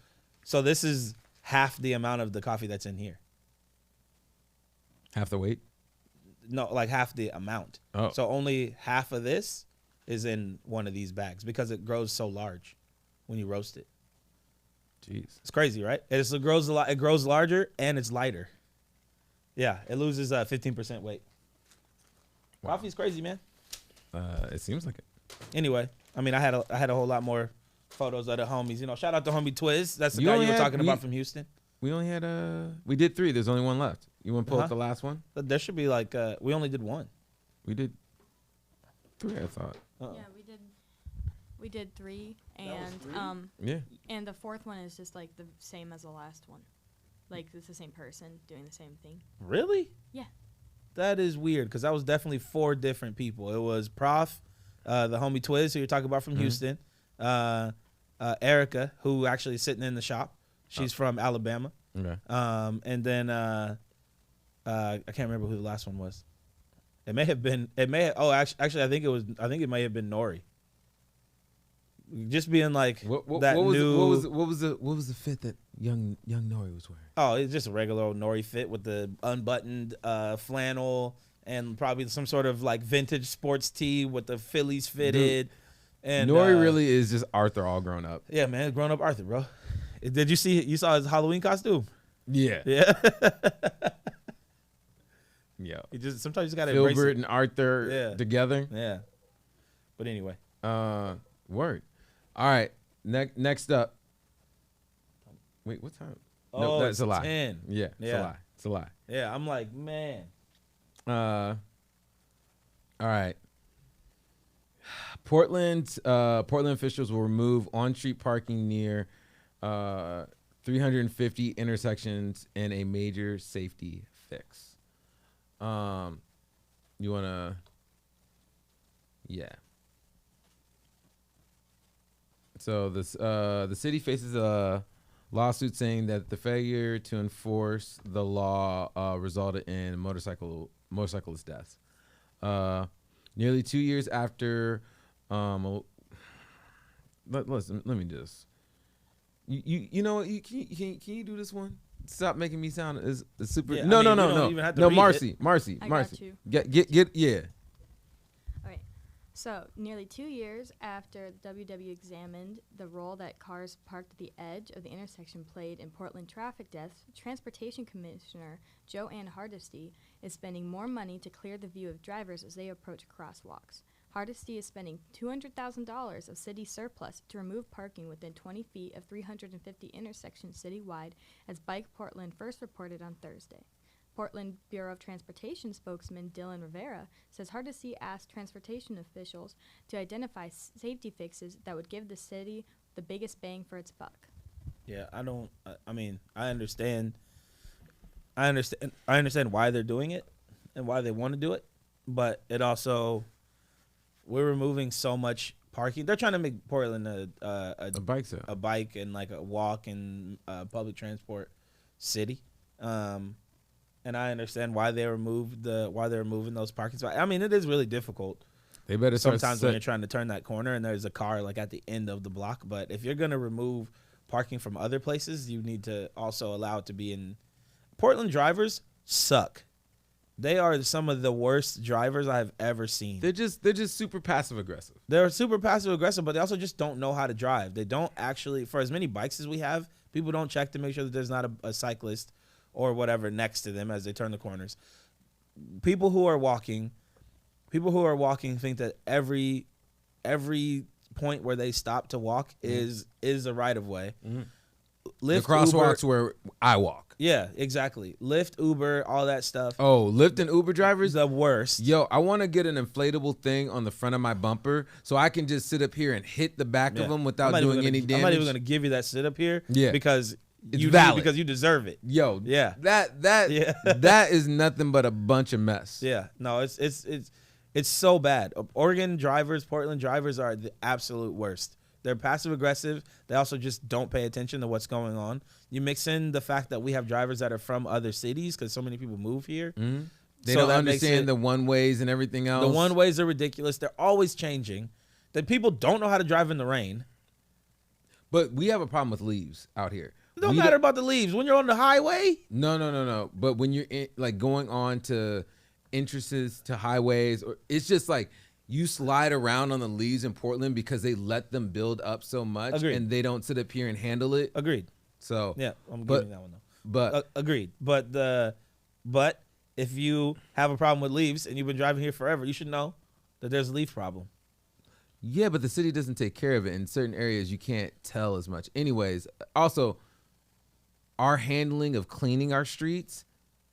this is half the amount of the coffee that's in here. Half the weight. No, like half the amount. Oh. So only half of this is in one of these bags because it grows so large when you roast it. Jeez. It's crazy, right? It grows a lot. It grows larger and it's lighter. Yeah, it loses 15% weight. Wow. Coffee's crazy, man. It seems like it. Anyway, I mean, I had a whole lot more photos of the homies. You know, shout out to homie Twiz. That's the You guy only you were had- talking about from Houston. We only had we did 3. There's only one left. You want to pull up Uh-huh. the last one? But there should be like we only did one. We did 3, I thought. Uh-uh. Yeah, we did 3, was and 3? Yeah. and the 4th one is just like the same as the last one, like it's the same person doing the same thing. Really? Yeah. That is weird because that was definitely 4 different people. It was Prof, the homie Twiz, who you're talking about from Houston, Erica, who actually is sitting in the shop. She's from Alabama. Okay. And then I can't remember who the last one was. It may have been. Actually, I think it may have been Nori. Just being like What that was new. what was the fit that young Nori was wearing? Oh, it's just a regular old Nori fit with the unbuttoned flannel and probably some sort of like vintage sports tee with the Phillies fitted. And Nori really is just Arthur all grown up. Yeah, man, grown up Arthur, bro. Did you saw his Halloween costume? Yeah. Yeah. Yeah. You just sometimes you just gotta embrace Filbert it. and Arthur together. Yeah. But anyway. Word. All right. Next up. Wait, what time? No, Oh, that's it's a lie. 10. Yeah, it's Yeah. a lie. It's a lie. Yeah, I'm like, man. All right. Portland officials will remove on-street parking near 350 intersections in a major safety fix. You wanna? Yeah. So the city faces a lawsuit saying that the failure to enforce the law resulted in motorcyclist deaths. Nearly 2 years after, let me do this. You know what? Can you do this one? Stop making me sound as super. Yeah, No, I mean, no, we no, don't no, even have to no. read Marcy, it. Marcy, I Marcy. got you. Get yeah. Okay. So, nearly 2 years after WW examined the role that cars parked at the edge of the intersection played in Portland traffic deaths, Transportation Commissioner Joanne Hardesty is spending more money to clear the view of drivers as they approach crosswalks. Hardesty is spending $200,000 of city surplus to remove parking within 20 feet of 350 intersections citywide, as Bike Portland first reported on Thursday. Portland Bureau of Transportation spokesman Dylan Rivera says Hardesty asked transportation officials to identify safety fixes that would give the city the biggest bang for its buck. Yeah, I don't. I mean, I understand why they're doing it and why they want to do it, but it also, we're removing so much parking. They're trying to make Portland a bike zone, a bike and like a walk and public transport city. And I understand why they're removing those parking spots. I mean, it is really difficult. They better start Sometimes when you're trying to turn that corner and there's a car like at the end of the block. But if you're gonna remove parking from other places, you need to also allow it to be in. Portland drivers suck. They are some of the worst drivers I've ever seen. They're just super passive aggressive. They're super passive aggressive, but they also just don't know how to drive. They don't actually, for as many bikes as we have, people don't check to make sure that there's not a cyclist or whatever next to them as they turn the corners. People who are walking think that every point where they stop to walk is a right of way. Mm-hmm. Lyft, The crosswalks Uber, where I walk. yeah, exactly. Lyft, Uber, all that stuff. Oh, Lyft and Uber drivers? The worst. Yo, I want to get an inflatable thing on the front of my bumper so I can just sit up here and hit the back Yeah. of them I'm without not even doing gonna- any damage. I'm not even going to give you that sit up here because It's you valid. because you deserve it. Yo, Yeah. that Yeah. that is nothing but a bunch of mess. Yeah, no, it's so bad. Oregon drivers, Portland drivers are the absolute worst. They're passive aggressive. They also just don't pay attention to what's going on. You mix in the fact that we have drivers that are from other cities because so many people move here. Mm-hmm. They So don't that makes understand it- the one ways and everything else. The one ways are ridiculous. They're always changing. Then people don't know how to drive in the rain. But we have a problem with leaves out here. It don't matter about the leaves. When you're on the highway, No. But when you're like going on to entrances to highways, or it's just like you slide around on the leaves in Portland because they let them build up so much, Agreed. and they don't sit up here and handle it. agreed. So Yeah, I'm but- giving that one though. But Agreed. But if you have a problem with leaves and you've been driving here forever, you should know that there's a leaf problem. yeah, but the city doesn't take care of it. In certain areas, you can't tell as much. Anyways, also, our handling of cleaning our streets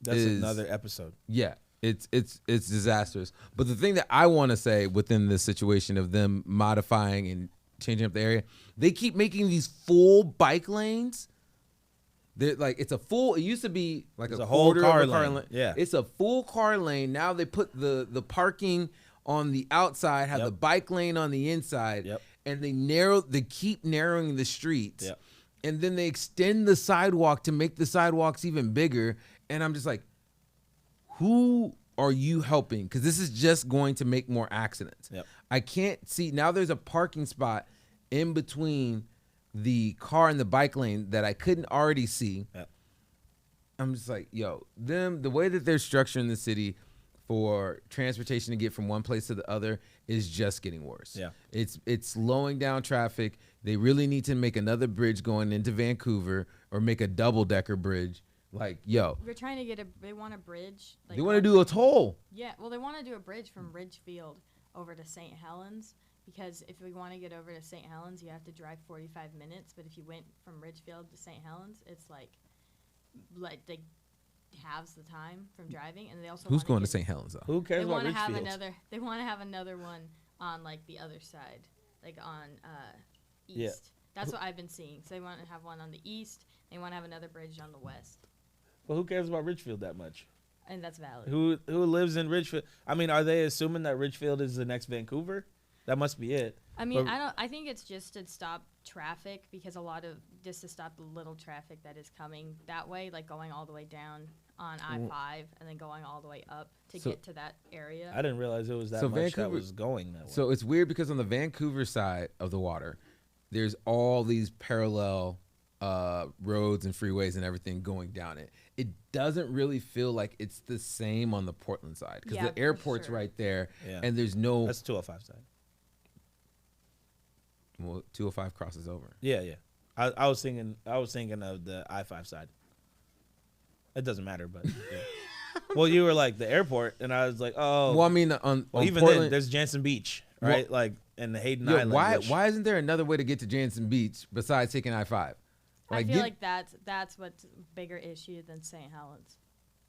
That's is another episode. Yeah, it's disastrous. But the thing that I want to say within this situation of them modifying and changing up the area, they keep making these full bike lanes. They're like it's a full. It used to be like It's a a whole quarter car of a car lane. lane. Yeah. It's a full car lane. Now they put the parking on the outside, have Yep. the bike lane on the inside, Yep. and they keep narrowing the streets. Yep. And then they extend the sidewalk to make the sidewalks even bigger. And I'm just like, who are you helping? Because this is just going to make more accidents. Yep. I can't see. Now there's a parking spot in between the car and the bike lane that I couldn't already see. Yep. I'm just like, yo, the way that they're structuring the city for transportation to get from one place to the other is just getting worse. Yeah. It's slowing down traffic. They really need to make another bridge going into Vancouver or make a double-decker bridge. Like, yo, We're trying to get they want a bridge. Like they want to do a toll. Yeah, well, they want to do a bridge from Ridgefield over to St. Helens because if we want to get over to St. Helens, you have to drive 45 minutes. But if you went from Ridgefield to St. Helens, it's like they halves the time from driving, and they also Who's wanna going to get- St. Helens, though? Who cares They about want to have Richfield? another. They want to have another one on like the other side, like on east. Yeah. That's what I've been seeing. So they want to have one on the east. They want to have another bridge on the west, Well, who cares about Richfield that much? and that's valid. Who lives in Richfield? I mean, are they assuming that Richfield is the next Vancouver? That must be it. I mean, But- I think it's just to stop traffic because just to stop the little traffic that is coming that way, like going all the way down on I-5 and then going all the way up to So- get to that area. I didn't realize it was that So much that Vancouver- was going that way. So it's weird because on the Vancouver side of the water, there's all these parallel roads and freeways and everything going down it. It doesn't really feel like it's the same on the Portland side because Yeah, the for airport's sure. right there, Yeah. and there's no. That's 205 side. Well, 205 crosses over. Yeah. I was thinking of the I-5 side. It doesn't matter, but yeah. Well, you were like the airport, and I was like, oh. Well, I mean, on even Portland, then, there's Jansen Beach, Well- right? Like, and the Hayden yo, Island. which- why isn't there another way to get to Jansen Beach besides taking I-5? I feel get- like that's what's a bigger issue than St. Helens.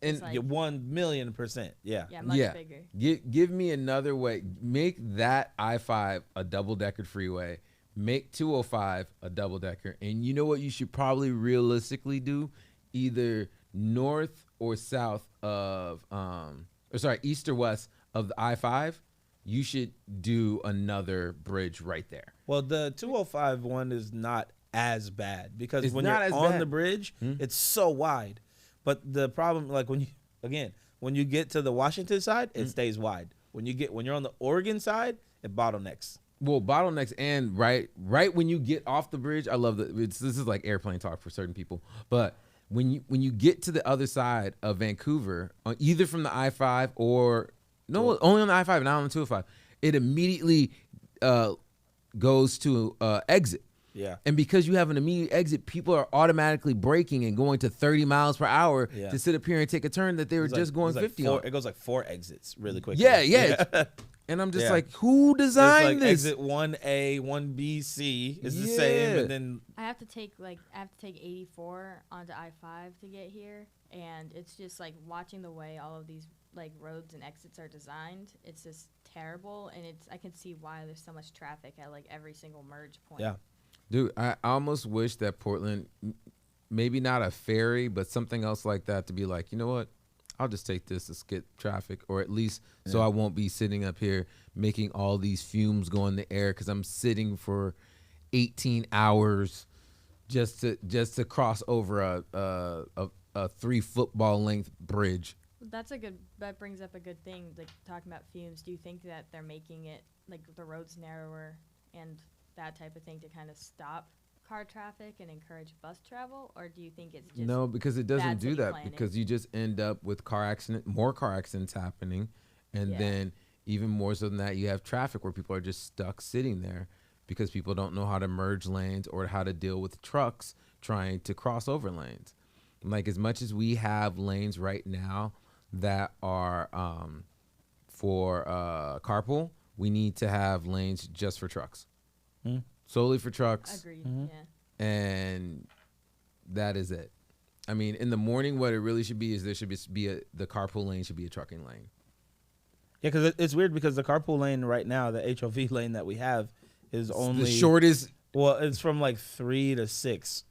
and it's like- Yeah, 1,000,000%. Yeah. Yeah, much bigger. Give me another way. Make that I-5 a double-decker freeway. Make 205 a double-decker. And you know what you should probably realistically do? Either north or south of, east or west of the I-5, you should do another bridge right there. Well, the 205 one is not as bad because It's when not you're as on bad. the bridge, it's so wide. But the problem, like when you get to the Washington side, it stays wide. When you're on the Oregon side, it bottlenecks. Well, bottlenecks and right when you get off the bridge, I love that. This is like airplane talk for certain people, but when you get to the other side of Vancouver, either from the I-5 or only on the I-5, not on the 205, it immediately goes to exit. Yeah. And because you have an immediate exit, people are automatically braking and going to 30 miles per hour to sit up here and take a turn that they were just going 50 on. It goes like 4 exits really quickly. Yeah. And I'm just like, who designed this? Exit 1A, 1B, C is the same, and then I have to take 84 onto I-5 to get here, and it's just like watching the way all of these like roads and exits are designed. It's just terrible, and I can see why there's so much traffic at like every single merge point. Yeah. Dude, I almost wish that Portland, maybe not a ferry, but something else like that, to be like, you know what? I'll just take this to skip traffic, or at least so I won't be sitting up here making all these fumes go in the air because I'm sitting for 18 hours just to cross over a 3 football length bridge. That brings up a good thing, like talking about fumes. Do you think that they're making it like the roads narrower and that type of thing to kind of stop car traffic and encourage bus travel, or do you think it's just no, because it doesn't bad do city that, planning? because you just end up with more car accidents happening, and then even more so than that, you have traffic where people are just stuck sitting there because people don't know how to merge lanes or how to deal with trucks trying to cross over lanes. Like, as much as we have lanes right now that are for carpool, we need to have lanes just for trucks. Solely for trucks. Agreed. Yeah. And that is it. I mean, in the morning, what it really should be is there should be the carpool lane should be a trucking lane. Yeah, because it's weird because the carpool lane right now, the HOV lane that we have, is only the shortest. Well, it's from like 3 to 6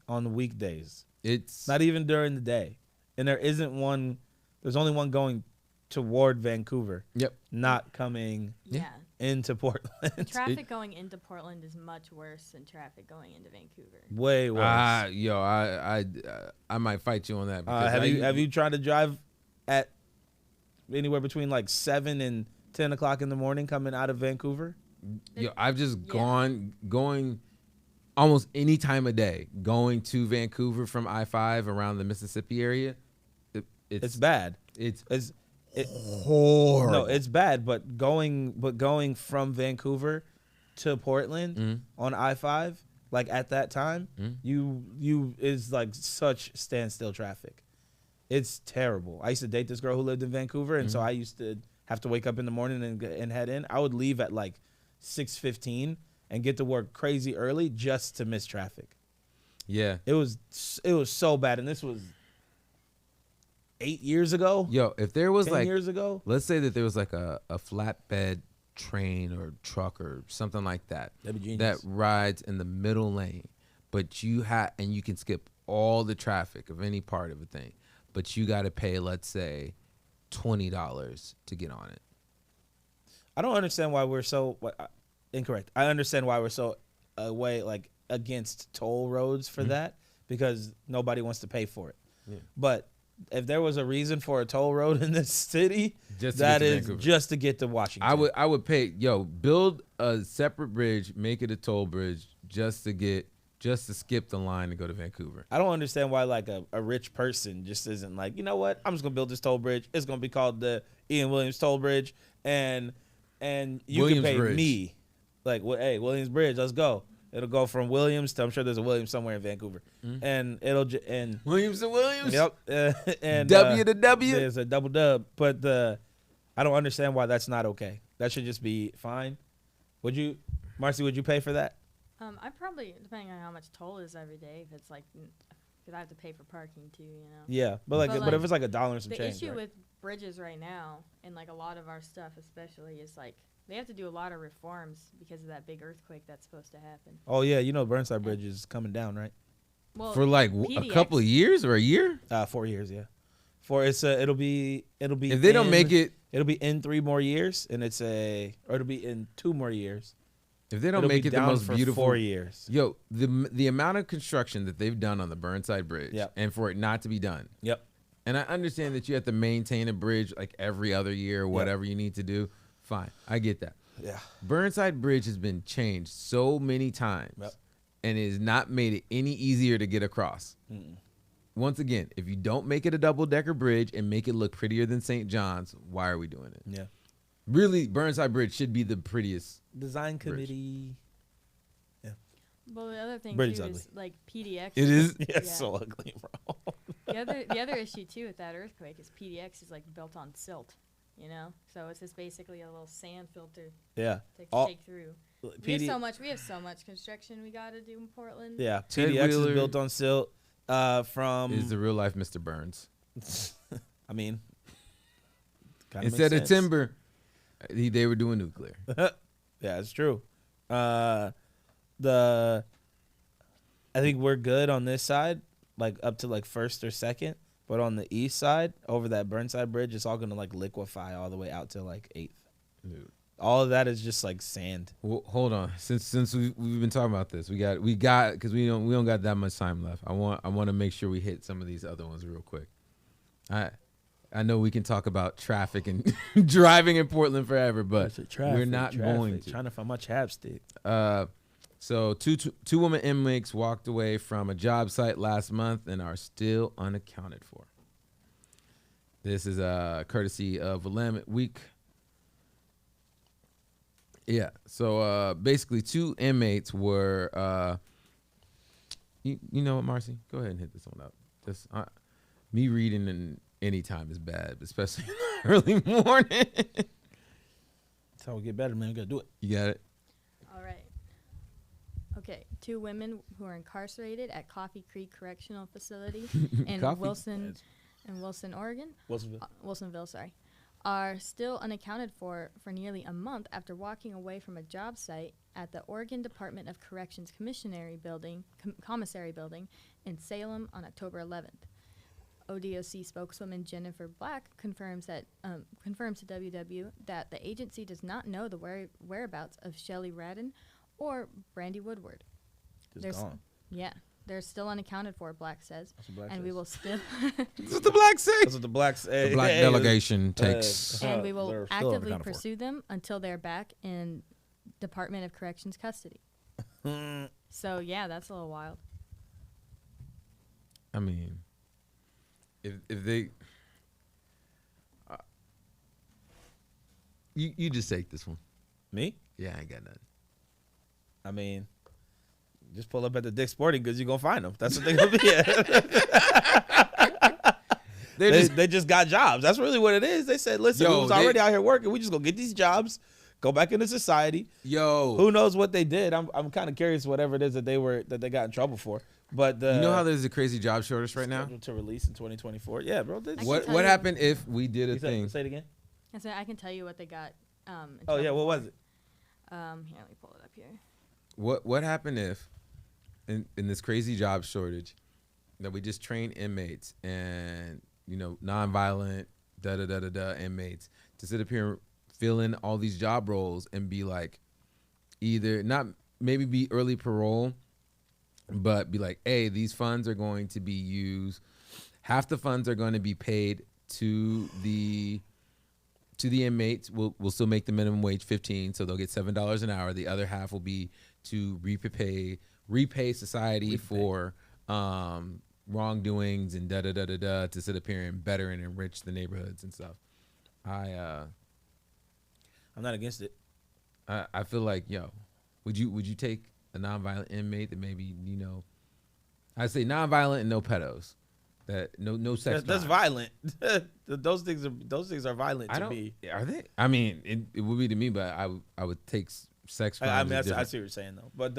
on the weekdays. It's not even during the day, and there isn't one. There's only one going toward Vancouver. Yep. Not coming. Yeah. Into Portland. Traffic going into Portland is much worse than traffic going into Vancouver. Way worse. I might fight you on that. Have you tried to drive at anywhere between like 7 and 10 o'clock in the morning coming out of Vancouver? Yo, I've just going almost any time of day going to Vancouver from I-5 around the Mississippi area. It's bad. It's horrible. No, it's bad. But going from Vancouver to Portland on I-5, like at that time, you is like such standstill traffic. It's terrible. I used to date this girl who lived in Vancouver, and so I used to have to wake up in the morning and head in. I would leave at like 6:15 and get to work crazy early just to miss traffic. Yeah, it was so bad, and this was 8 years ago. Yo, if there was 10 years ago, let's say that there was like a flatbed train or truck or something like that that rides in the middle lane, but you can skip all the traffic of any part of a thing, but you got to pay, let's say, $20 to get on it. I don't understand why we're so incorrect. I understand why we're so against toll roads for that, because nobody wants to pay for it. Yeah. But if there was a reason for a toll road in this city, that is Vancouver. Just to get to Washington. I would pay, build a separate bridge, make it a toll bridge just to skip the line to go to Vancouver. I don't understand why like a rich person just isn't like, you know what, I'm just gonna build this toll bridge. It's gonna be called the Ian Williams Toll Bridge, and you can pay me like, well, hey, Williams Bridge, let's go. It'll go from Williams to, I'm sure there's a Williams somewhere in Vancouver, and and Williams to Williams. Yep, and W to W. There's a double dub, but I don't understand why that's not okay. That should just be fine. Marcy? Would you pay for that? I probably, depending on how much toll is every day, if it's like, because I have to pay for parking too, you know. Yeah, but if it's like $1 and some change. The issue right? with bridges right now, and like a lot of our stuff especially, is like they have to do a lot of reforms because of that big earthquake that's supposed to happen. Oh yeah, Burnside Bridge is coming down, right? Well, for like a couple of years or a year? 4 years, yeah. It'll be. If they don't make it, it'll be in 3 more years, and it'll be in 2 more years. If they don't make it the most beautiful 4 years. Yo, the amount of construction that they've done on the Burnside Bridge, and for it not to be done. Yep. And I understand that you have to maintain a bridge like every other year or whatever you need to do. Fine, I get that. Yeah. Burnside Bridge has been changed so many times, and it has not made it any easier to get across. once again, if you don't make it a double-decker bridge and make it look prettier than St. John's, why are we doing it? Yeah. Really, Burnside Bridge should be the prettiest. Design committee. Well, the other thing Bridge too ugly. is like PDX. It is? Yeah, it's Yeah. so ugly, bro. The other issue too with that earthquake is PDX is like built on silt, you know. So it's just basically a little sand filter Yeah. to take through. We have PD so much construction we got to do in Portland. Yeah. Ted PDX Wheeler is built on silt. From is the real life Mr. Burns. I mean, kinda Instead makes of sense. timber, they were doing nuclear. Yeah, it's true. I think we're good on this side, like up to like first or second. But on the east side, over that Burnside Bridge, it's all gonna like liquefy all the way out to like 8th. Dude. All of that is just like sand. Well, hold on. Since we've been talking about this, we got because we don't got that much time left. I want to make sure we hit some of these other ones real quick. I know we can talk about traffic and driving in Portland forever, but we're not going to. Trying to find my chapstick. So two women inmates walked away from a job site last month and are still unaccounted for. This is courtesy of Willamette Week. Yeah. So basically, two inmates were. You know what, Marcy? Go ahead and hit this one up. This me reading in any time is bad, especially in the early morning. That's how we get better, man. We gotta do it. You got it. All right. Okay, two women who are incarcerated at Coffee Creek Correctional Facility in Coffee? Wilson, Oregon. Wilsonville, sorry, are still unaccounted for nearly a month after walking away from a job site at the Oregon Department of Corrections Commissary Building in Salem on October 11th. ODOC spokeswoman Jennifer Black confirms to WW that the agency does not know the whereabouts of Shelley Radin or Brandy Woodward. Just gone. Yeah, they're still unaccounted for, Black says. That's what Black and says. we will still That's what the black say. That's what the blacks. The black delegation takes. and we will They're still actively unaccounted for. pursue them until they're back in Department of Corrections custody. So yeah, that's a little wild. I mean, if they, you just take this one. Me? Yeah, I ain't got nothing. I mean, just pull up at the Dick's Sporting Goods, you're going to find them. That's what they're going to be at. They just got jobs. That's really what it is. They said, listen, we was already out here working. We just going to get these jobs, go back into society. Who knows what they did? I'm kind of curious whatever it is that they got in trouble for. But you know how there's a crazy job shortage right now? To release in 2024. Yeah, bro. What happened if we did a thing? Say it again. I can tell you what they got. Oh, yeah. What was it? Here, let me pull it up here. What happened if, in this crazy job shortage, that we just train inmates and nonviolent inmates to sit up here and fill in all these job roles and be like, either not maybe be early parole, but be like, hey, these funds are going to be used. Half the funds are going to be paid to the inmates. We'll still make the minimum wage $15, so they'll get $7 an hour. The other half will be to repay society for wrongdoings and to sit up here and better and enrich the neighborhoods and stuff. I'm not against it. I feel like, would you take a nonviolent inmate that maybe I'd say nonviolent and no pedos, that no sex. That's violent. those things are violent to me. Are they? I mean, it would be to me, but I would take sex crimes. I mean, I see what you're saying though. But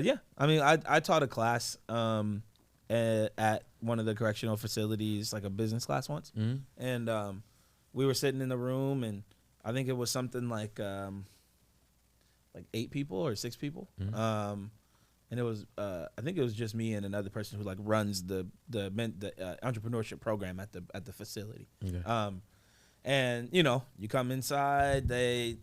yeah, I mean, I taught a class at one of the correctional facilities, like a business class once, and we were sitting in the room, and I think it was something like 8 people or 6 people, and it was I think it was just me and another person who like runs the entrepreneurship program at the facility. Okay. And you come inside, they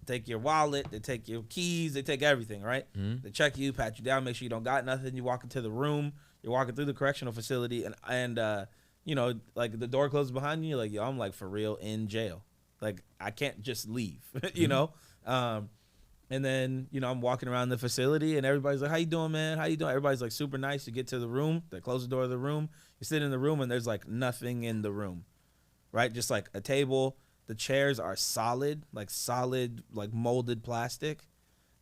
take your wallet, they take your keys, they take everything, right? They check you, pat you down, make sure you don't got nothing. You walk into the room, you're walking through the correctional facility, and like the door closes behind you, you're like, yo, I'm like for real in jail. Like I can't just leave, And then, you know, I'm walking around the facility and everybody's like, how you doing, man? How you doing? Everybody's like super nice. You get to the room, they close the door of the room. You sit in the room and there's like nothing in the room, right? Just like a table. The chairs are solid, like molded plastic.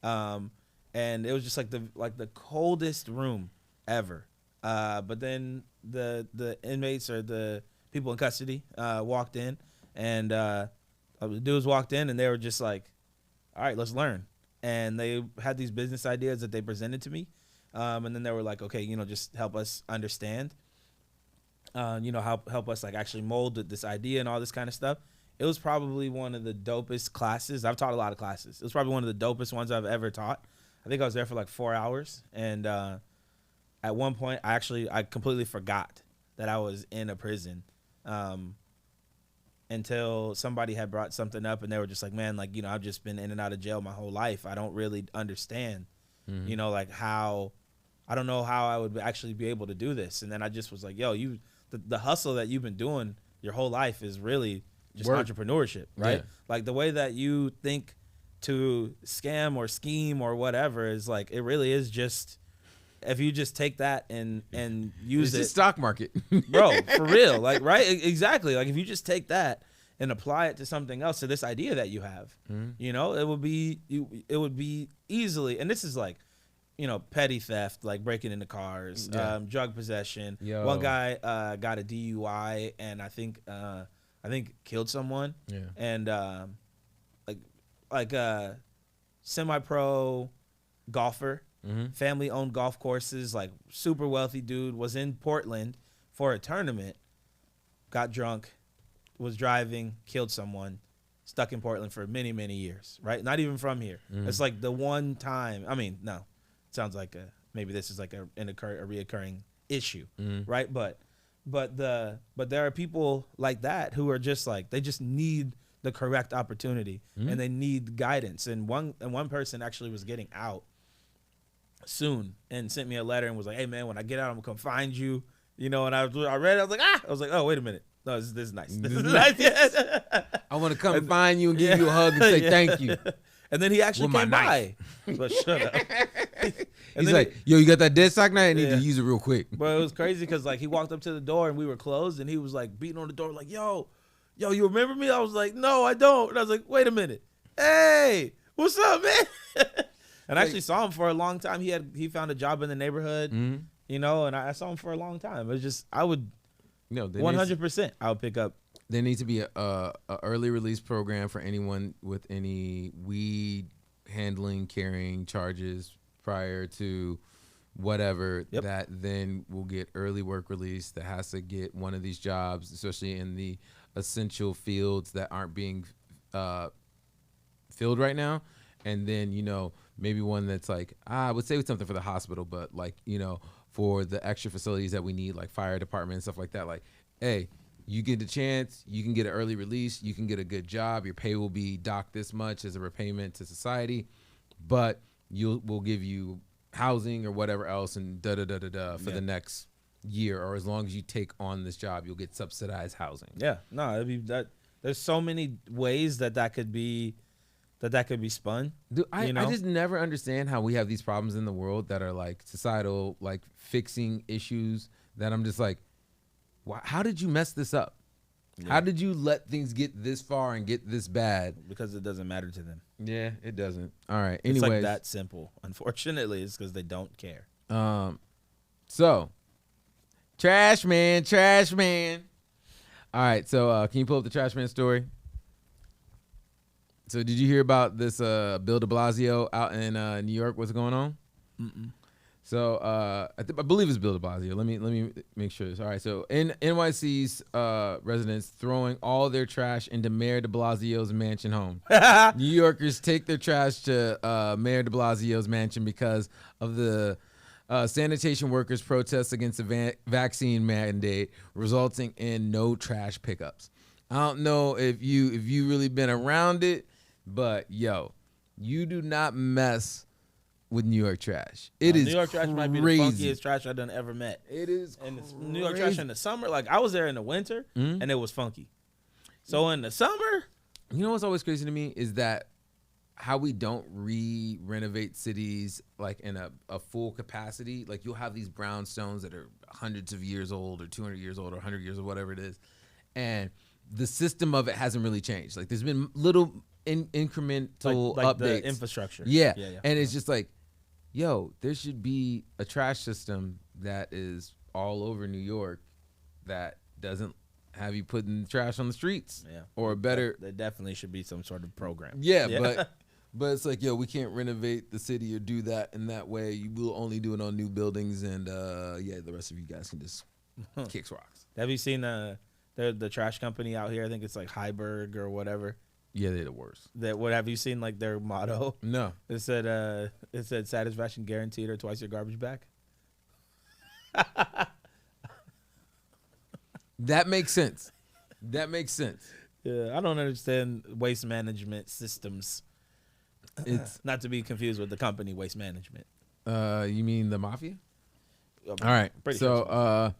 And it was just like the coldest room ever. But then the inmates or the people in custody walked in, and the dudes walked in and they were just like, all right, let's learn. And they had these business ideas that they presented to me. And then they were like, okay, you know, just help us understand, you know, help us like actually mold this idea and all this kind of stuff. It was probably one of the dopest classes. I've taught a lot of classes. It was probably one of the dopest ones I've ever taught. I think I was there for like 4 hours. And at one point, I completely forgot that I was in a prison. Until somebody had brought something up and they were just like, man, like, you know, I've just been in and out of jail my whole life. I don't really understand, you know, like I don't know how I would actually be able to do this. And then I just was like, yo, the hustle that you've been doing your whole life is really just entrepreneurship, right? Yeah. Like the way that you think to scam or scheme or whatever is like, it really is just, if you just take that and use it's the stock market, bro, for real, like, right? Exactly. Like if you just take that and apply it to something else, to this idea that you have, you know, it would be easily, and this is like, you know, petty theft, like breaking into cars, drug possession. Yo. One guy got a DUI and I think killed someone. Yeah. And like a semi-pro golfer. Family-owned golf courses, like super wealthy dude, was in Portland for a tournament, got drunk, was driving, killed someone, stuck in Portland for many, many years, right? Not even from here. It's like the one time, I mean, no, it sounds like maybe this is like a reoccurring issue, right? But there are people like that who are just like, they just need the correct opportunity and they need guidance. And one person actually was getting out soon and sent me a letter and was like, hey man, when I get out, I'm gonna come find you, you know. And I read it, I was like, oh, wait a minute, no, this is nice. This is nice. I want to come and find you and give you a hug and say thank you. And then he actually came by. But shut up. He's like, yo, you got that Deadstock knife? I need to use it real quick. But it was crazy because like he walked up to the door and we were closed and he was like beating on the door like, yo, you remember me? I was like, no, I don't. And I was like, wait a minute, hey, what's up, man? And I actually saw him for a long time. He found a job in the neighborhood, you know, and I saw him for a long time. It's just, I would, 100%, I would pick up. There needs to be a early release program for anyone with any weed handling, carrying charges prior to whatever, that then will get early work release, that has to get one of these jobs, especially in the essential fields that aren't being filled right now. And then, you know, maybe one that's like, I would say something for the hospital, but like, you know, for the extra facilities that we need, like fire department and stuff like that. Like, hey, you get a chance, you can get an early release, you can get a good job, your pay will be docked this much as a repayment to society, but we'll give you housing or whatever else and for the next year, or as long as you take on this job, you'll get subsidized housing. Yeah, no, it'd be that. There's so many ways that could be. That could be spun. Dude, I just never understand how we have these problems in the world that are like societal, like fixing issues that I'm just like, how did you mess this up? Yeah. How did you let things get this far and get this bad? Because it doesn't matter to them. Yeah, it doesn't. All right. Anyways, it's like that simple. Unfortunately, it's because they don't care. So, trash man. All right. So, can you pull up the trash man story? So did you hear about this Bill de Blasio out in New York? What's going on? Mm-mm. So I believe it's Bill de Blasio. Let me make sure. All right. So in NYC's residents throwing all their trash into Mayor de Blasio's mansion home. New Yorkers take their trash to Mayor de Blasio's mansion because of the sanitation workers' protests against the vaccine mandate, resulting in no trash pickups. I don't know if you really been around it. But yo, you do not mess with New York trash. It is New York trash might be the funkiest trash I've ever met. It is, and it's New York trash in the summer. Like I was there in the winter, and it was funky. So in the summer, you know what's always crazy to me is that how we don't renovate cities like in a full capacity. Like you'll have these brownstones that are hundreds of years old or 200 years old or 100 years or whatever it is. And the system of it hasn't really changed. Like there's been little incremental like updates. the infrastructure. Yeah. And it's just like, yo, there should be a trash system that is all over New York that doesn't have you putting trash on the streets. Yeah. Or a better. There definitely should be some sort of program. Yeah. But it's like, yo, we can't renovate the city or do that in that way. You will only do it on new buildings, and the rest of you guys can just kick rocks. Have you seen the trash company out here? I think it's like Heiberg or whatever. Yeah, they're the worst. What have you seen like their motto? No. It said satisfaction guaranteed or twice your garbage back. That makes sense. Yeah, I don't understand waste management systems. It's not to be confused with the company Waste Management. You mean the mafia? All right. Pretty So,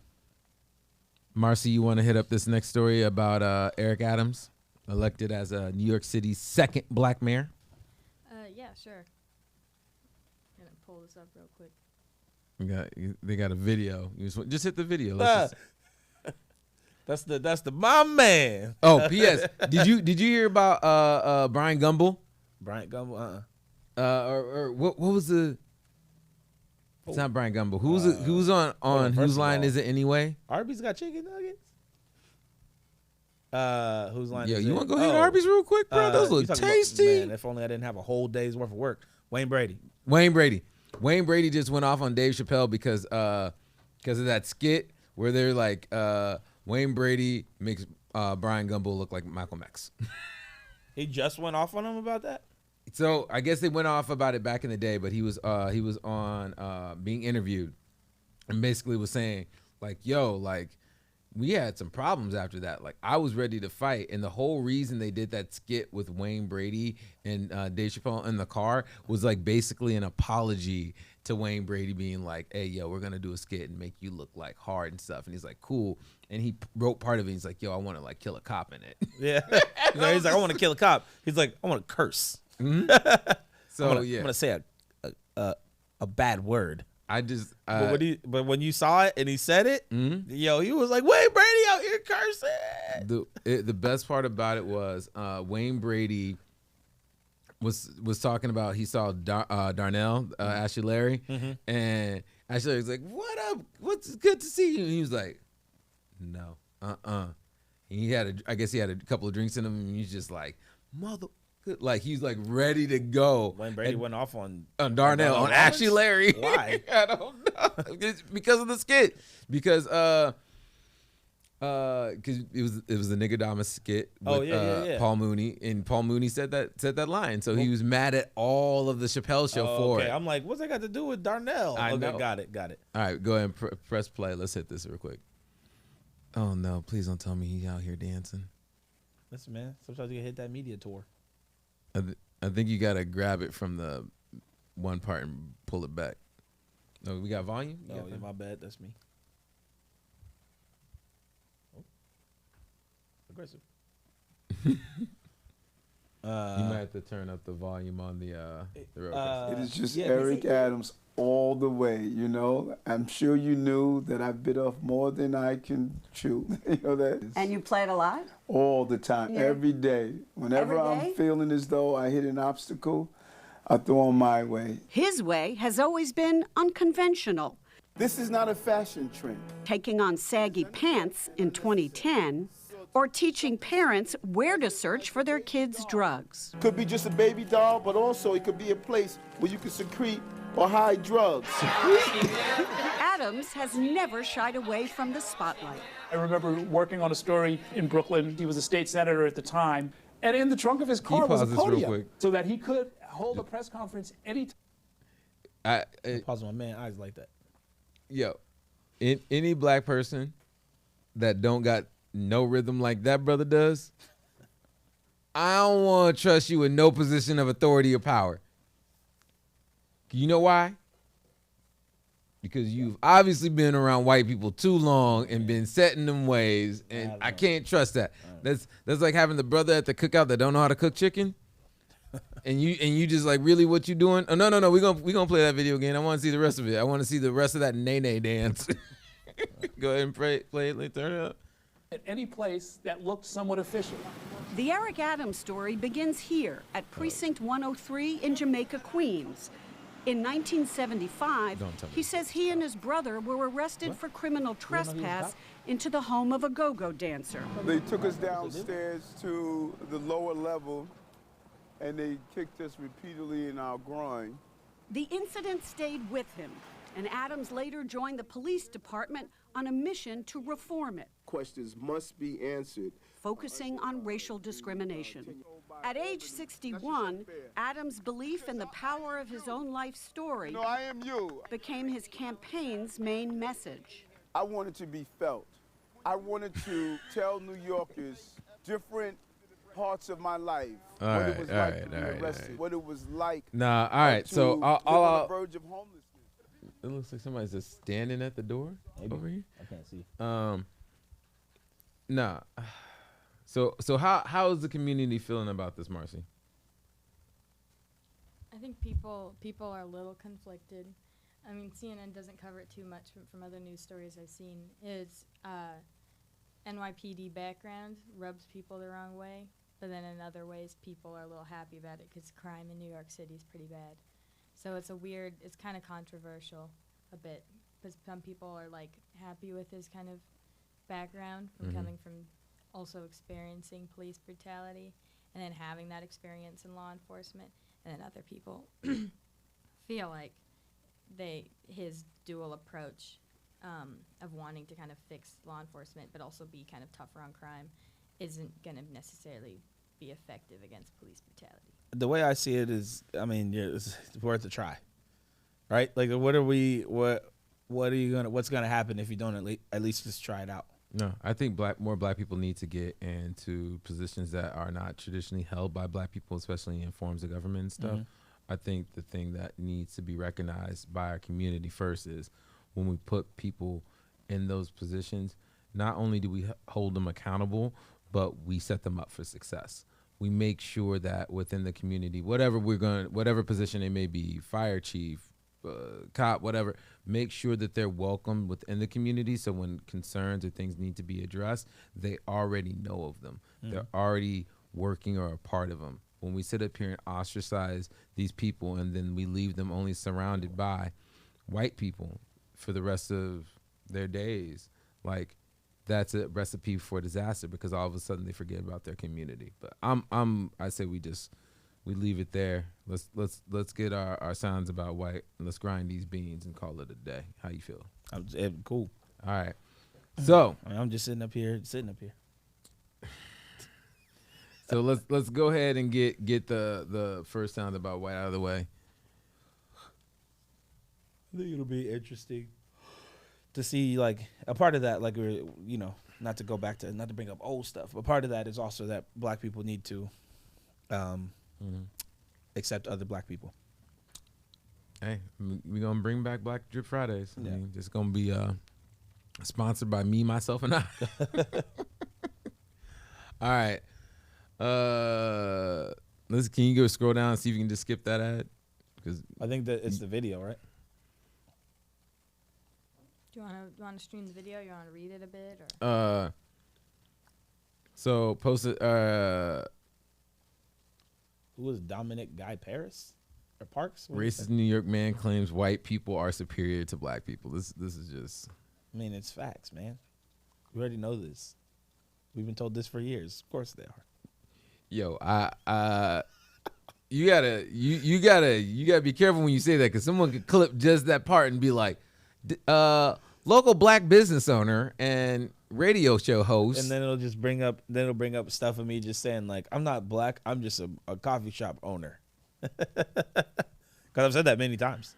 Marcy, you want to hit up this next story about Eric Adams, elected as New York City's second black mayor? Yeah, sure. I'm gonna pull this up real quick. They got a video. Just hit the video. That's the my man. Oh, P.S. Did you hear about Brian Gumble? Brian Gumble, or what was the? It's not Brian Gumble. Who's on whose line is it anyway? Arby's got chicken nuggets. Whose line? Yo, is you it? want to go hit Arby's real quick, bro? Those you look talking about- tasty. man, if only I didn't have a whole day's worth of work. Wayne Brady just went off on Dave Chappelle because of that skit where they're like Wayne Brady makes Brian Gumble look like Malcolm X. He just went off on him about that. So I guess they went off about it back in the day, but he was on being interviewed and basically was saying like, yo, like we had some problems after that. Like I was ready to fight, and the whole reason they did that skit with Wayne Brady and Dave Chappelle in the car was like basically an apology to Wayne Brady being like, hey, yo, we're gonna do a skit and make you look like hard and stuff. And he's like, cool. And he wrote part of it. He's like, yo, I want to like kill a cop in it. Yeah, he's like, I want to kill a cop. He's like, I want to curse. Mm-hmm. So I'm gonna say a bad word. I just but when you saw it and he said it, mm-hmm. yo, he was like, Wayne Brady out here cursing. The best part about it was Wayne Brady was talking about he saw Darnell Ashley Larry, Mm-hmm. and Ashley Larry was like, what up? What's good to see you? And he was like, no, I guess he had a couple of drinks in him, and he's just like, mother. Like he's like ready to go. Wayne Brady went off on Darnell on Ashley Larry. Why? I don't know. It's because of the skit. Because it was the Nigga skit with Paul Mooney, and Paul Mooney said that line. So he was mad at all of the Chappelle show for it. I'm like, what's that got to do with Darnell? I know. Got it. All right, go ahead and press play. Let's hit this real quick. Oh no, please don't tell me he out here dancing. Listen, man, sometimes you can hit that media tour. I think you gotta grab it from the one part and pull it back. No, we got volume? Oh, yeah, my bad. That's me. Oh. Aggressive. You might have to turn up the volume on the road. It is just Eric Adams all the way, you know. I'm sure you knew that I bit off more than I can chew. You know that? And you play it a lot? All the time, every day. Whenever Every day? I'm feeling as though I hit an obstacle, I throw on my way. His way has always been unconventional. This is not a fashion trend. Taking on saggy pants in 2010, or teaching parents where to search for their kids' drugs. Could be just a baby doll, but also it could be a place where you can secrete or hide drugs. Adams has never shied away from the spotlight. I remember working on a story in Brooklyn. He was a state senator at the time. And in the trunk of his car was a podium so that he could hold a press conference anytime. Pause on my man eyes like that. Yo, any black person that don't got no rhythm like that brother does, I don't want to trust you in no position of authority or power. You know why? Because you've obviously been around white people too long and been set in them ways, and I can't trust that. That's like having the brother at the cookout that don't know how to cook chicken. and you just like, really, what you doing? Oh, no, we gonna play that video again. I want to see the rest of it. I want to see the rest of that nay dance. Go ahead and play it. Turn it up. At any place that looked somewhat official. The Eric Adams story begins here at Precinct 103 in Jamaica, Queens. In 1975, he says he and his brother were arrested for criminal trespass into the home of a go-go dancer. They took us downstairs to the lower level, and they kicked us repeatedly in our groin. The incident stayed with him, and Adams later joined the police department on a mission to reform it. Questions must be answered, focusing on racial discrimination. At age 61, Adams' belief in the power of his own life story I am you. became his campaign's main message. I wanted to be felt. I wanted to tell New Yorkers different parts of my life. What it was like to be arrested, what it was like. Nah, all right. So live on the verge of homelessness. It looks like somebody's just standing at the door over here. I can't see. Nah. So how is the community feeling about this, Marcy? I think people are a little conflicted. I mean, CNN doesn't cover it too much from other news stories I've seen. It's NYPD background rubs people the wrong way, but then in other ways, people are a little happy about it because crime in New York City is pretty bad. So it's it's kind of controversial a bit, because some people are like happy with his kind of background from coming from also experiencing police brutality and then having that experience in law enforcement, and then other people feel like his dual approach of wanting to kind of fix law enforcement but also be kind of tougher on crime isn't going to necessarily be effective against police brutality. The way I see it is, I mean, it's worth a try, right? Like, what's gonna happen if you don't at least just try it out? No, I think more black people need to get into positions that are not traditionally held by black people, especially in forms of government and stuff. I think the thing that needs to be recognized by our community first is when we put people in those positions, not only do we hold them accountable, but we set them up for success. We make sure that within the community, whatever position they may be, fire chief, cop, whatever, make sure that they're welcome within the community. So when concerns or things need to be addressed, they already know of them. They're already working or a part of them. When we sit up here and ostracize these people and then we leave them only surrounded by white people for the rest of their days, like, that's a recipe for disaster, because all of a sudden they forget about their community. But I say we leave it there. Let's get our sounds about white and let's grind these beans and call it a day. How you feel? Cool. All right. So I'm just sitting up here. So let's go ahead and get the first sound about white out of the way. I think it'll be interesting to see, like, a part of that, like, we're, not to bring up old stuff, but part of that is also that black people need to accept other black people. Hey, we're going to bring back Black Drip Fridays. Yeah. I mean, it's going to be sponsored by me, myself, and I. All right. Can you go scroll down and see if you can just skip that ad? Because I think that it's the video, right? Do you want to stream the video? You want to read it a bit? Or? So posted. Who was Dominic Guy Paris or Parks? Racist New York man claims white people are superior to black people. This is just. I mean, it's facts, man. We already know this. We've been told this for years. Of course they are. Yo, you gotta be careful when you say that, because someone could clip just that part and be like, local black business owner and radio show host, and then it'll bring up stuff of me just saying, like, I'm not black, I'm just a coffee shop owner. Because I've said that many times.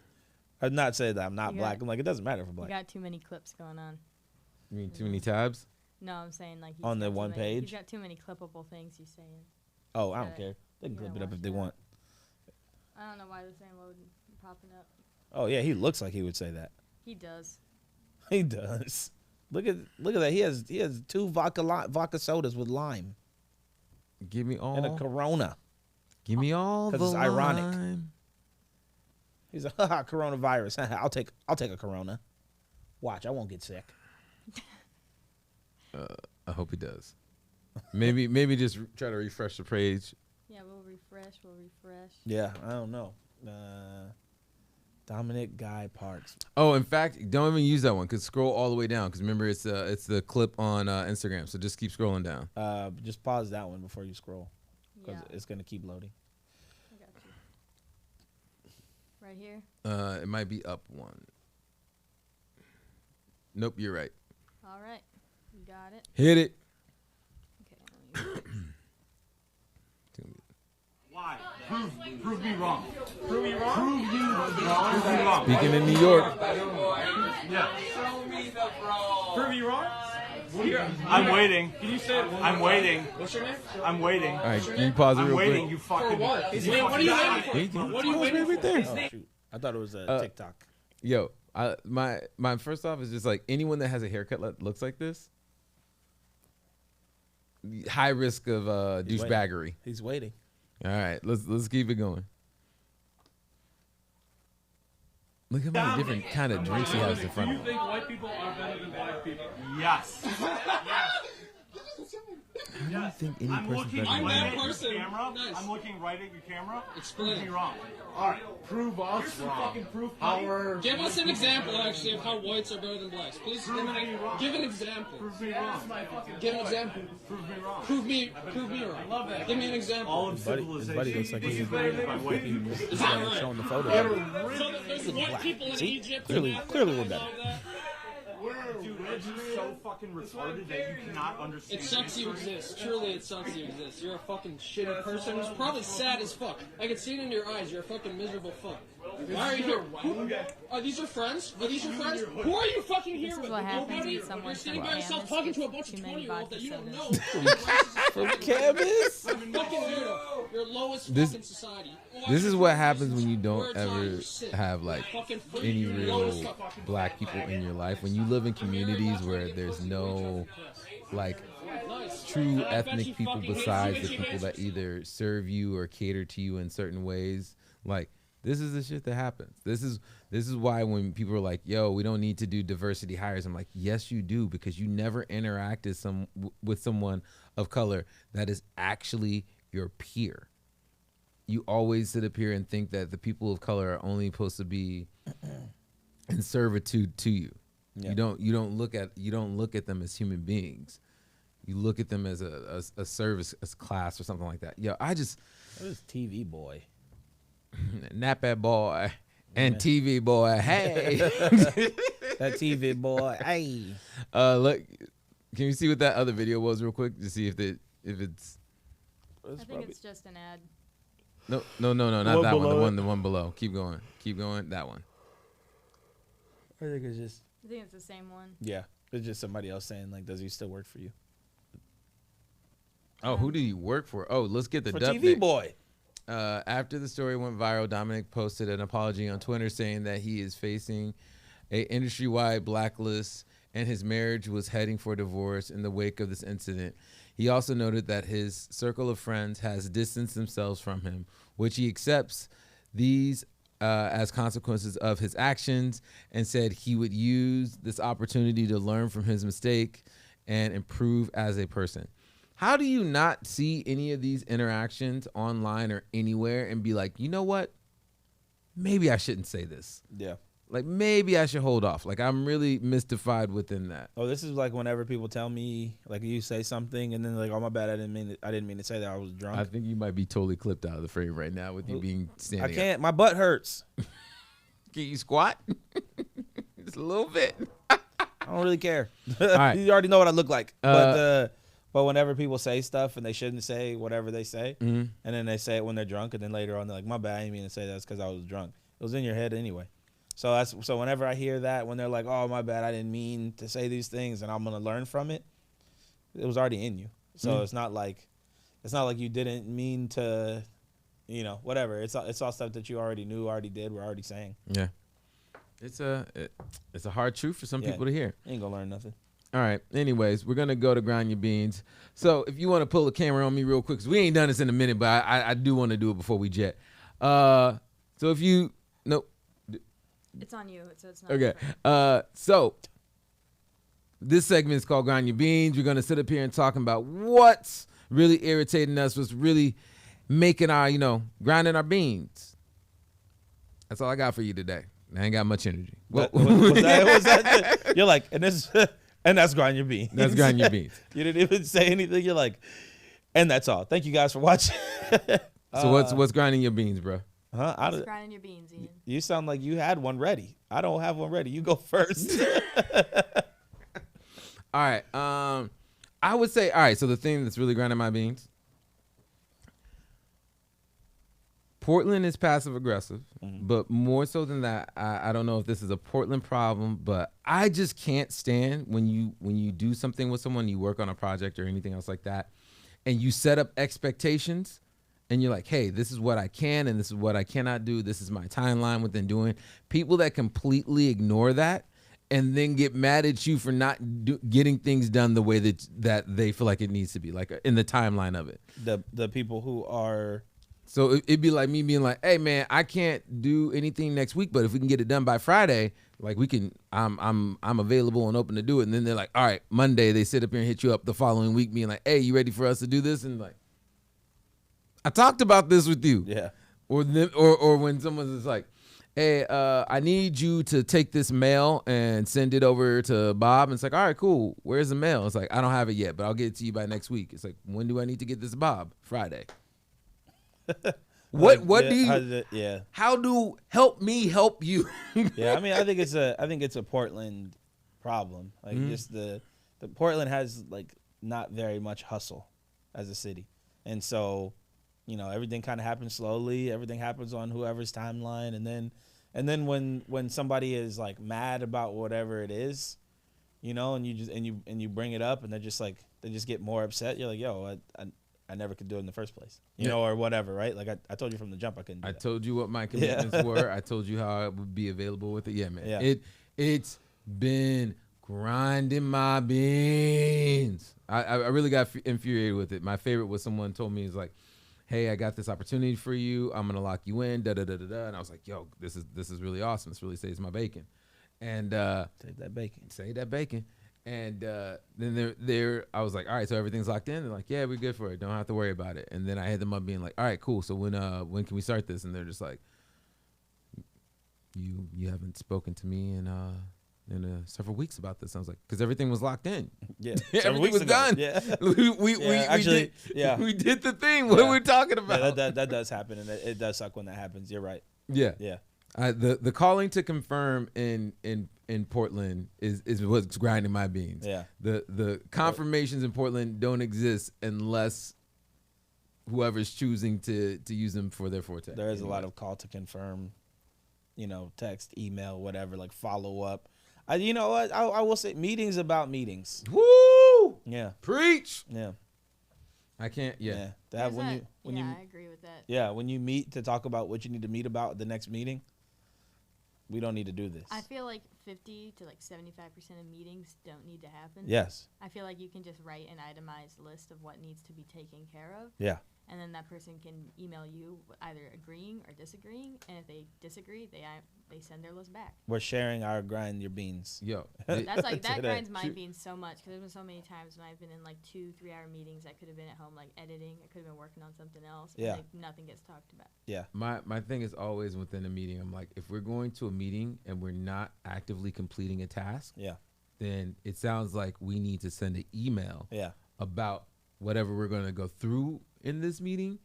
I've not said that I'm not black. I'm like, it doesn't matter if I'm black. You got too many clips going on. You mean too many tabs? No, I'm saying, like, on the one page. He's got too many clippable things he's saying. Oh, I don't care. They can clip it up if they want. I don't know why this ain't loading, popping up. Oh yeah, he looks like he would say that. He does. He does. Look at that. He has 2 vodka sodas with lime. Give me all. And a Corona. Give me all the because it's ironic. lime. He's like, haha, coronavirus. I'll take a Corona. Watch, I won't get sick. I hope he does. Maybe just try to refresh the page. Yeah, we'll refresh. Yeah, I don't know. Dominic Guy Parks. Oh, in fact, don't even use that one. Cause scroll all the way down. Cause remember, it's the clip on Instagram. So just keep scrolling down. Just pause that one before you scroll, because Yeah. it's gonna keep loading. I got you. Right here. It might be up one. Nope, you're right. All right, you got it. Hit it. Okay. Why? Prove me wrong. Prove me wrong? Prove you wrong. Speaking in New York. Yeah. Prove you wrong? I'm waiting. Can you say it? I'm waiting. What's your name? I'm waiting. All right, can you pause it real quick? I'm waiting, you fucking... What are you waiting for? What are you waiting for? Right there. Oh shoot! I thought it was a TikTok. Yo, my first off is just like anyone that has a haircut that looks like this, high risk of douchebaggery. He's waiting. All right, let's keep it going. Look at how many different kind of drinks he has in front of Do you him. think white people are better than black people? Yes. I don't think any I'm person's looking better I'm than that right that. at your person. camera. Nice. I'm looking right at your camera. Explain. Prove me wrong. All right. Prove us wrong. Our Give us an example, actually, of how whites are better than blacks. Please give an example. Prove me wrong. Give an example. Prove me wrong. Prove me wrong. I love that. Give me an example. All of His civilization buddy looks like was he's invaded by white people. Is that right? showing the photo. So there's white people in See? Egypt. Clearly and we're Africa, better. Dude, it's just so fucking retarded that you cannot understand. It sucks you exist. Truly, it sucks you exist. You're a fucking shitty person who's probably sad as fuck. I can see it in your eyes. You're a fucking miserable fuck. Why are you here? Are these your friends? Are these your friends? Who are you fucking here This is with? what happens Nobody? when someone You're sitting from by yourself Camas talking to a gets bunch of too many 20-year-olds that you vodka don't know. sodas. From Camas? Fucking weirdo. You're lowest This- fucking society. This is what happens when you don't Words on ever your shit. have like Fucking freak. any You're real lowest fucking black people in your life. When you live in communities where there's no like Nice. true I bet you ethnic people fucking besides hate the you. people that either serve you or cater to you in certain ways, like this is the shit that happens. This is why when people are like, yo, we don't need to do diversity hires, I'm like, yes you do, because you never interacted with someone of color that is actually your peer. You always sit up here and think that the people of color are only supposed to be in servitude to you. Yeah. You don't look at them as human beings. You look at them as a service as class or something like that. Yo, What is TV boy? Nap boy and TV boy. Hey, That TV boy. Hey. look, can you see what that other video was real quick to see if it's I think it's just an ad. no, not one that one. below The one below. Keep going. That one. I think it's just. I think it's the same one. Yeah. It's just somebody else saying, like, does he still work for you? Oh, who did he work for? Oh, let's get the For dub TV pic. boy. After the story went viral, Dominic posted an apology on Twitter saying that he is facing a industry-wide blacklist and his marriage was heading for divorce in the wake of this incident. He also noted that his circle of friends has distanced themselves from him, which he accepts these as consequences of his actions, and said he would use this opportunity to learn from his mistake and improve as a person. How do you not see any of these interactions online or anywhere and be like, you know what? Maybe I shouldn't say this. Yeah. Like, maybe I should hold off. Like, I'm really mystified within that. Oh, this is like whenever people tell me, like, you say something and then like, oh my bad, I didn't mean to say that, I was drunk. I think you might be totally clipped out of the frame right now with you being standing I can't. My butt hurts. Can you squat? Just a little bit. I don't really care. right. You already know what I look like. But whenever people say stuff and they shouldn't say whatever they say, and then they say it when they're drunk, and then later on they're like, my bad, I didn't mean to say that because I was drunk. It was in your head anyway. So whenever I hear that, when they're like, oh, my bad, I didn't mean to say these things and I'm going to learn from it, it was already in you. So it's not like you didn't mean to, whatever. It's all stuff that you already knew, already did, we're already saying. Yeah. It's a hard truth for some people to hear. Ain't going to learn nothing. All right. Anyways, we're gonna go to grind your beans. So if you want to pull the camera on me real quick, because we ain't done this in a minute, but I do want to do it before we jet. So if you It's on you, so it's not. okay. So this segment is called Grind Your Beans. We're gonna sit up here and talking about what's really irritating us, what's really making our, grinding our beans. That's all I got for you today. I ain't got much energy. Was that you're like, and that's grind your beans. That's grind your beans. You didn't even say anything. You're like, and that's all. Thank you guys for watching. So what's grinding your beans, bro? What's grinding your beans, Ian? You sound like you had one ready. I don't have one ready. You go first. All right. I would say, all right, so the thing that's really grinding my beans, Portland is passive aggressive, but more so than that, I don't know if this is a Portland problem, but I just can't stand when you do something with someone, you work on a project or anything else like that, and you set up expectations, and you're like, hey, this is what I can and this is what I cannot do. This is my timeline within doing. People that completely ignore that and then get mad at you for not getting things done the way that they feel like it needs to be, like in the timeline of it. The people who are... So it'd be like me being like, hey man, I can't do anything next week, but if we can get it done by Friday, like we can, I'm available and open to do it. And then they're like, all right, Monday they sit up here and hit you up the following week being like, hey, you ready for us to do this? And like, I talked about this with you. Yeah. Or when someone's like, hey, I need you to take this mail and send it over to Bob. And it's like, all right, cool. Where's the mail? It's like, I don't have it yet, but I'll get it to you by next week. It's like, when do I need to get this to Bob? Friday. What do you? How do help me help you? Yeah, I mean, I think it's a Portland problem. Like just the Portland has like not very much hustle as a city, and so everything kind of happens slowly. Everything happens on whoever's timeline, and then when somebody is like mad about whatever it is, and you bring it up, and they just get more upset. You're like, yo, I never could do it in the first place, or whatever, right? Like I told you from the jump, I couldn't do that. I told you what my commitments were. I told you how I would be available with it. Yeah, man. Yeah. It's been grinding my beans. I really got infuriated with it. My favorite was someone told me, is like, hey, I got this opportunity for you. I'm going to lock you in, da-da-da-da-da. And I was like, yo, this is really awesome. This really saves my bacon. And save that bacon. Save that bacon. And then I was like, all right, so everything's locked in. They're like, yeah, we're good for it. Don't have to worry about it. And then I hit them up being like, all right, cool. So when can we start this? And they're just like, you haven't spoken to me in several weeks about this. I was like, because everything was locked in. Yeah, everything was done. Yeah, we did the thing. What are we talking about? Yeah, that does happen, and it does suck when that happens. You're right. Yeah, yeah. The calling to confirm in Portland is what's grinding my beans. Yeah. The confirmations in Portland don't exist unless whoever's choosing to use them for their forte. There is a lot of call to confirm, text, email, whatever, like follow up. I will say meetings about meetings. Woo! Yeah. Preach. Yeah. I can't. Yeah. I agree with that. Yeah, when you meet to talk about what you need to meet about at the next meeting, we don't need to do this. I feel like 50 to 75% of meetings don't need to happen. Yes. I feel like you can just write an itemized list of what needs to be taken care of. Yeah. And then that person can email you either agreeing or disagreeing. And if they disagree, they send their list back. We're sharing our grind your beans. Yo. That grinds my beans so much, because there's been so many times when I've been in 2-3 hour meetings. I could have been at home editing. I could have been working on something else. Yeah. And nothing gets talked about. Yeah. My thing is always within a meeting, I'm like, if we're going to a meeting and we're not actively completing a task, then it sounds like we need to send an email about whatever we're going to go through in this meeting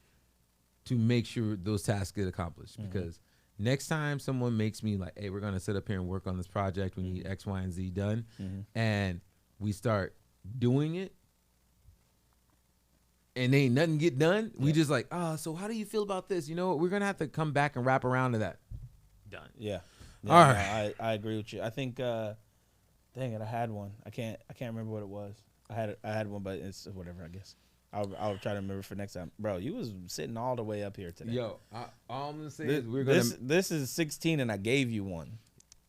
to make sure those tasks get accomplished. Because next time someone makes me like, hey, we're going to sit up here and work on this project, we need X, Y, and Z done, and we start doing it and ain't nothing get done, we just like, so how do you feel about this? You know what? We're going to have to come back and wrap around to that. Done. Yeah. All right. I agree with you. I think, dang it, I had one. I can't remember what it was. I had one, but it's whatever, I guess. I'll try to remember for next time. Bro, you was sitting all the way up here today. Yo, all I'm going to say is we're going to... This is 16 and I gave you one.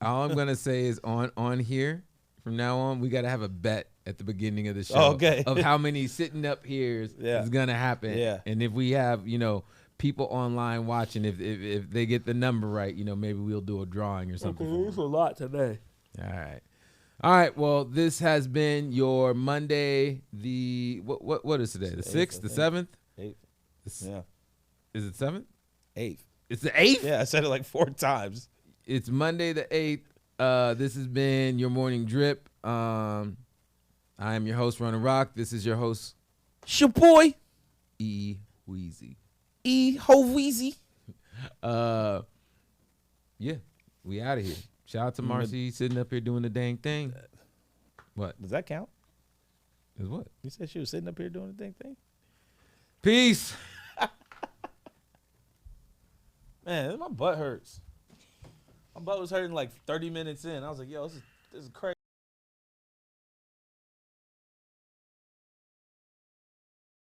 All I'm going to say is on here, from now on, we got to have a bet at the beginning of the show Okay. of how many sitting up here is going to happen. Yeah. And if we have, people online watching, if they get the number right, maybe we'll do a drawing or something. There's a lot today. All right. Well, this has been your Monday. What is today? The 6th, the 7th? 8th. Yeah. Is it 7th? 8th. It's the 8th? Yeah, I said it like 4 times. It's Monday the 8th. This has been your morning drip. I am your host, Ronin Rock. This is your host, It's your boy, E Weezy. E Ho Weezy. Yeah, we out of here. Shout out to Marcy sitting up here doing the dang thing. What? Does that count? Is what? You said she was sitting up here doing the dang thing? Peace. Man, my butt hurts. My butt was hurting like 30 minutes in. I was like, yo, this is crazy.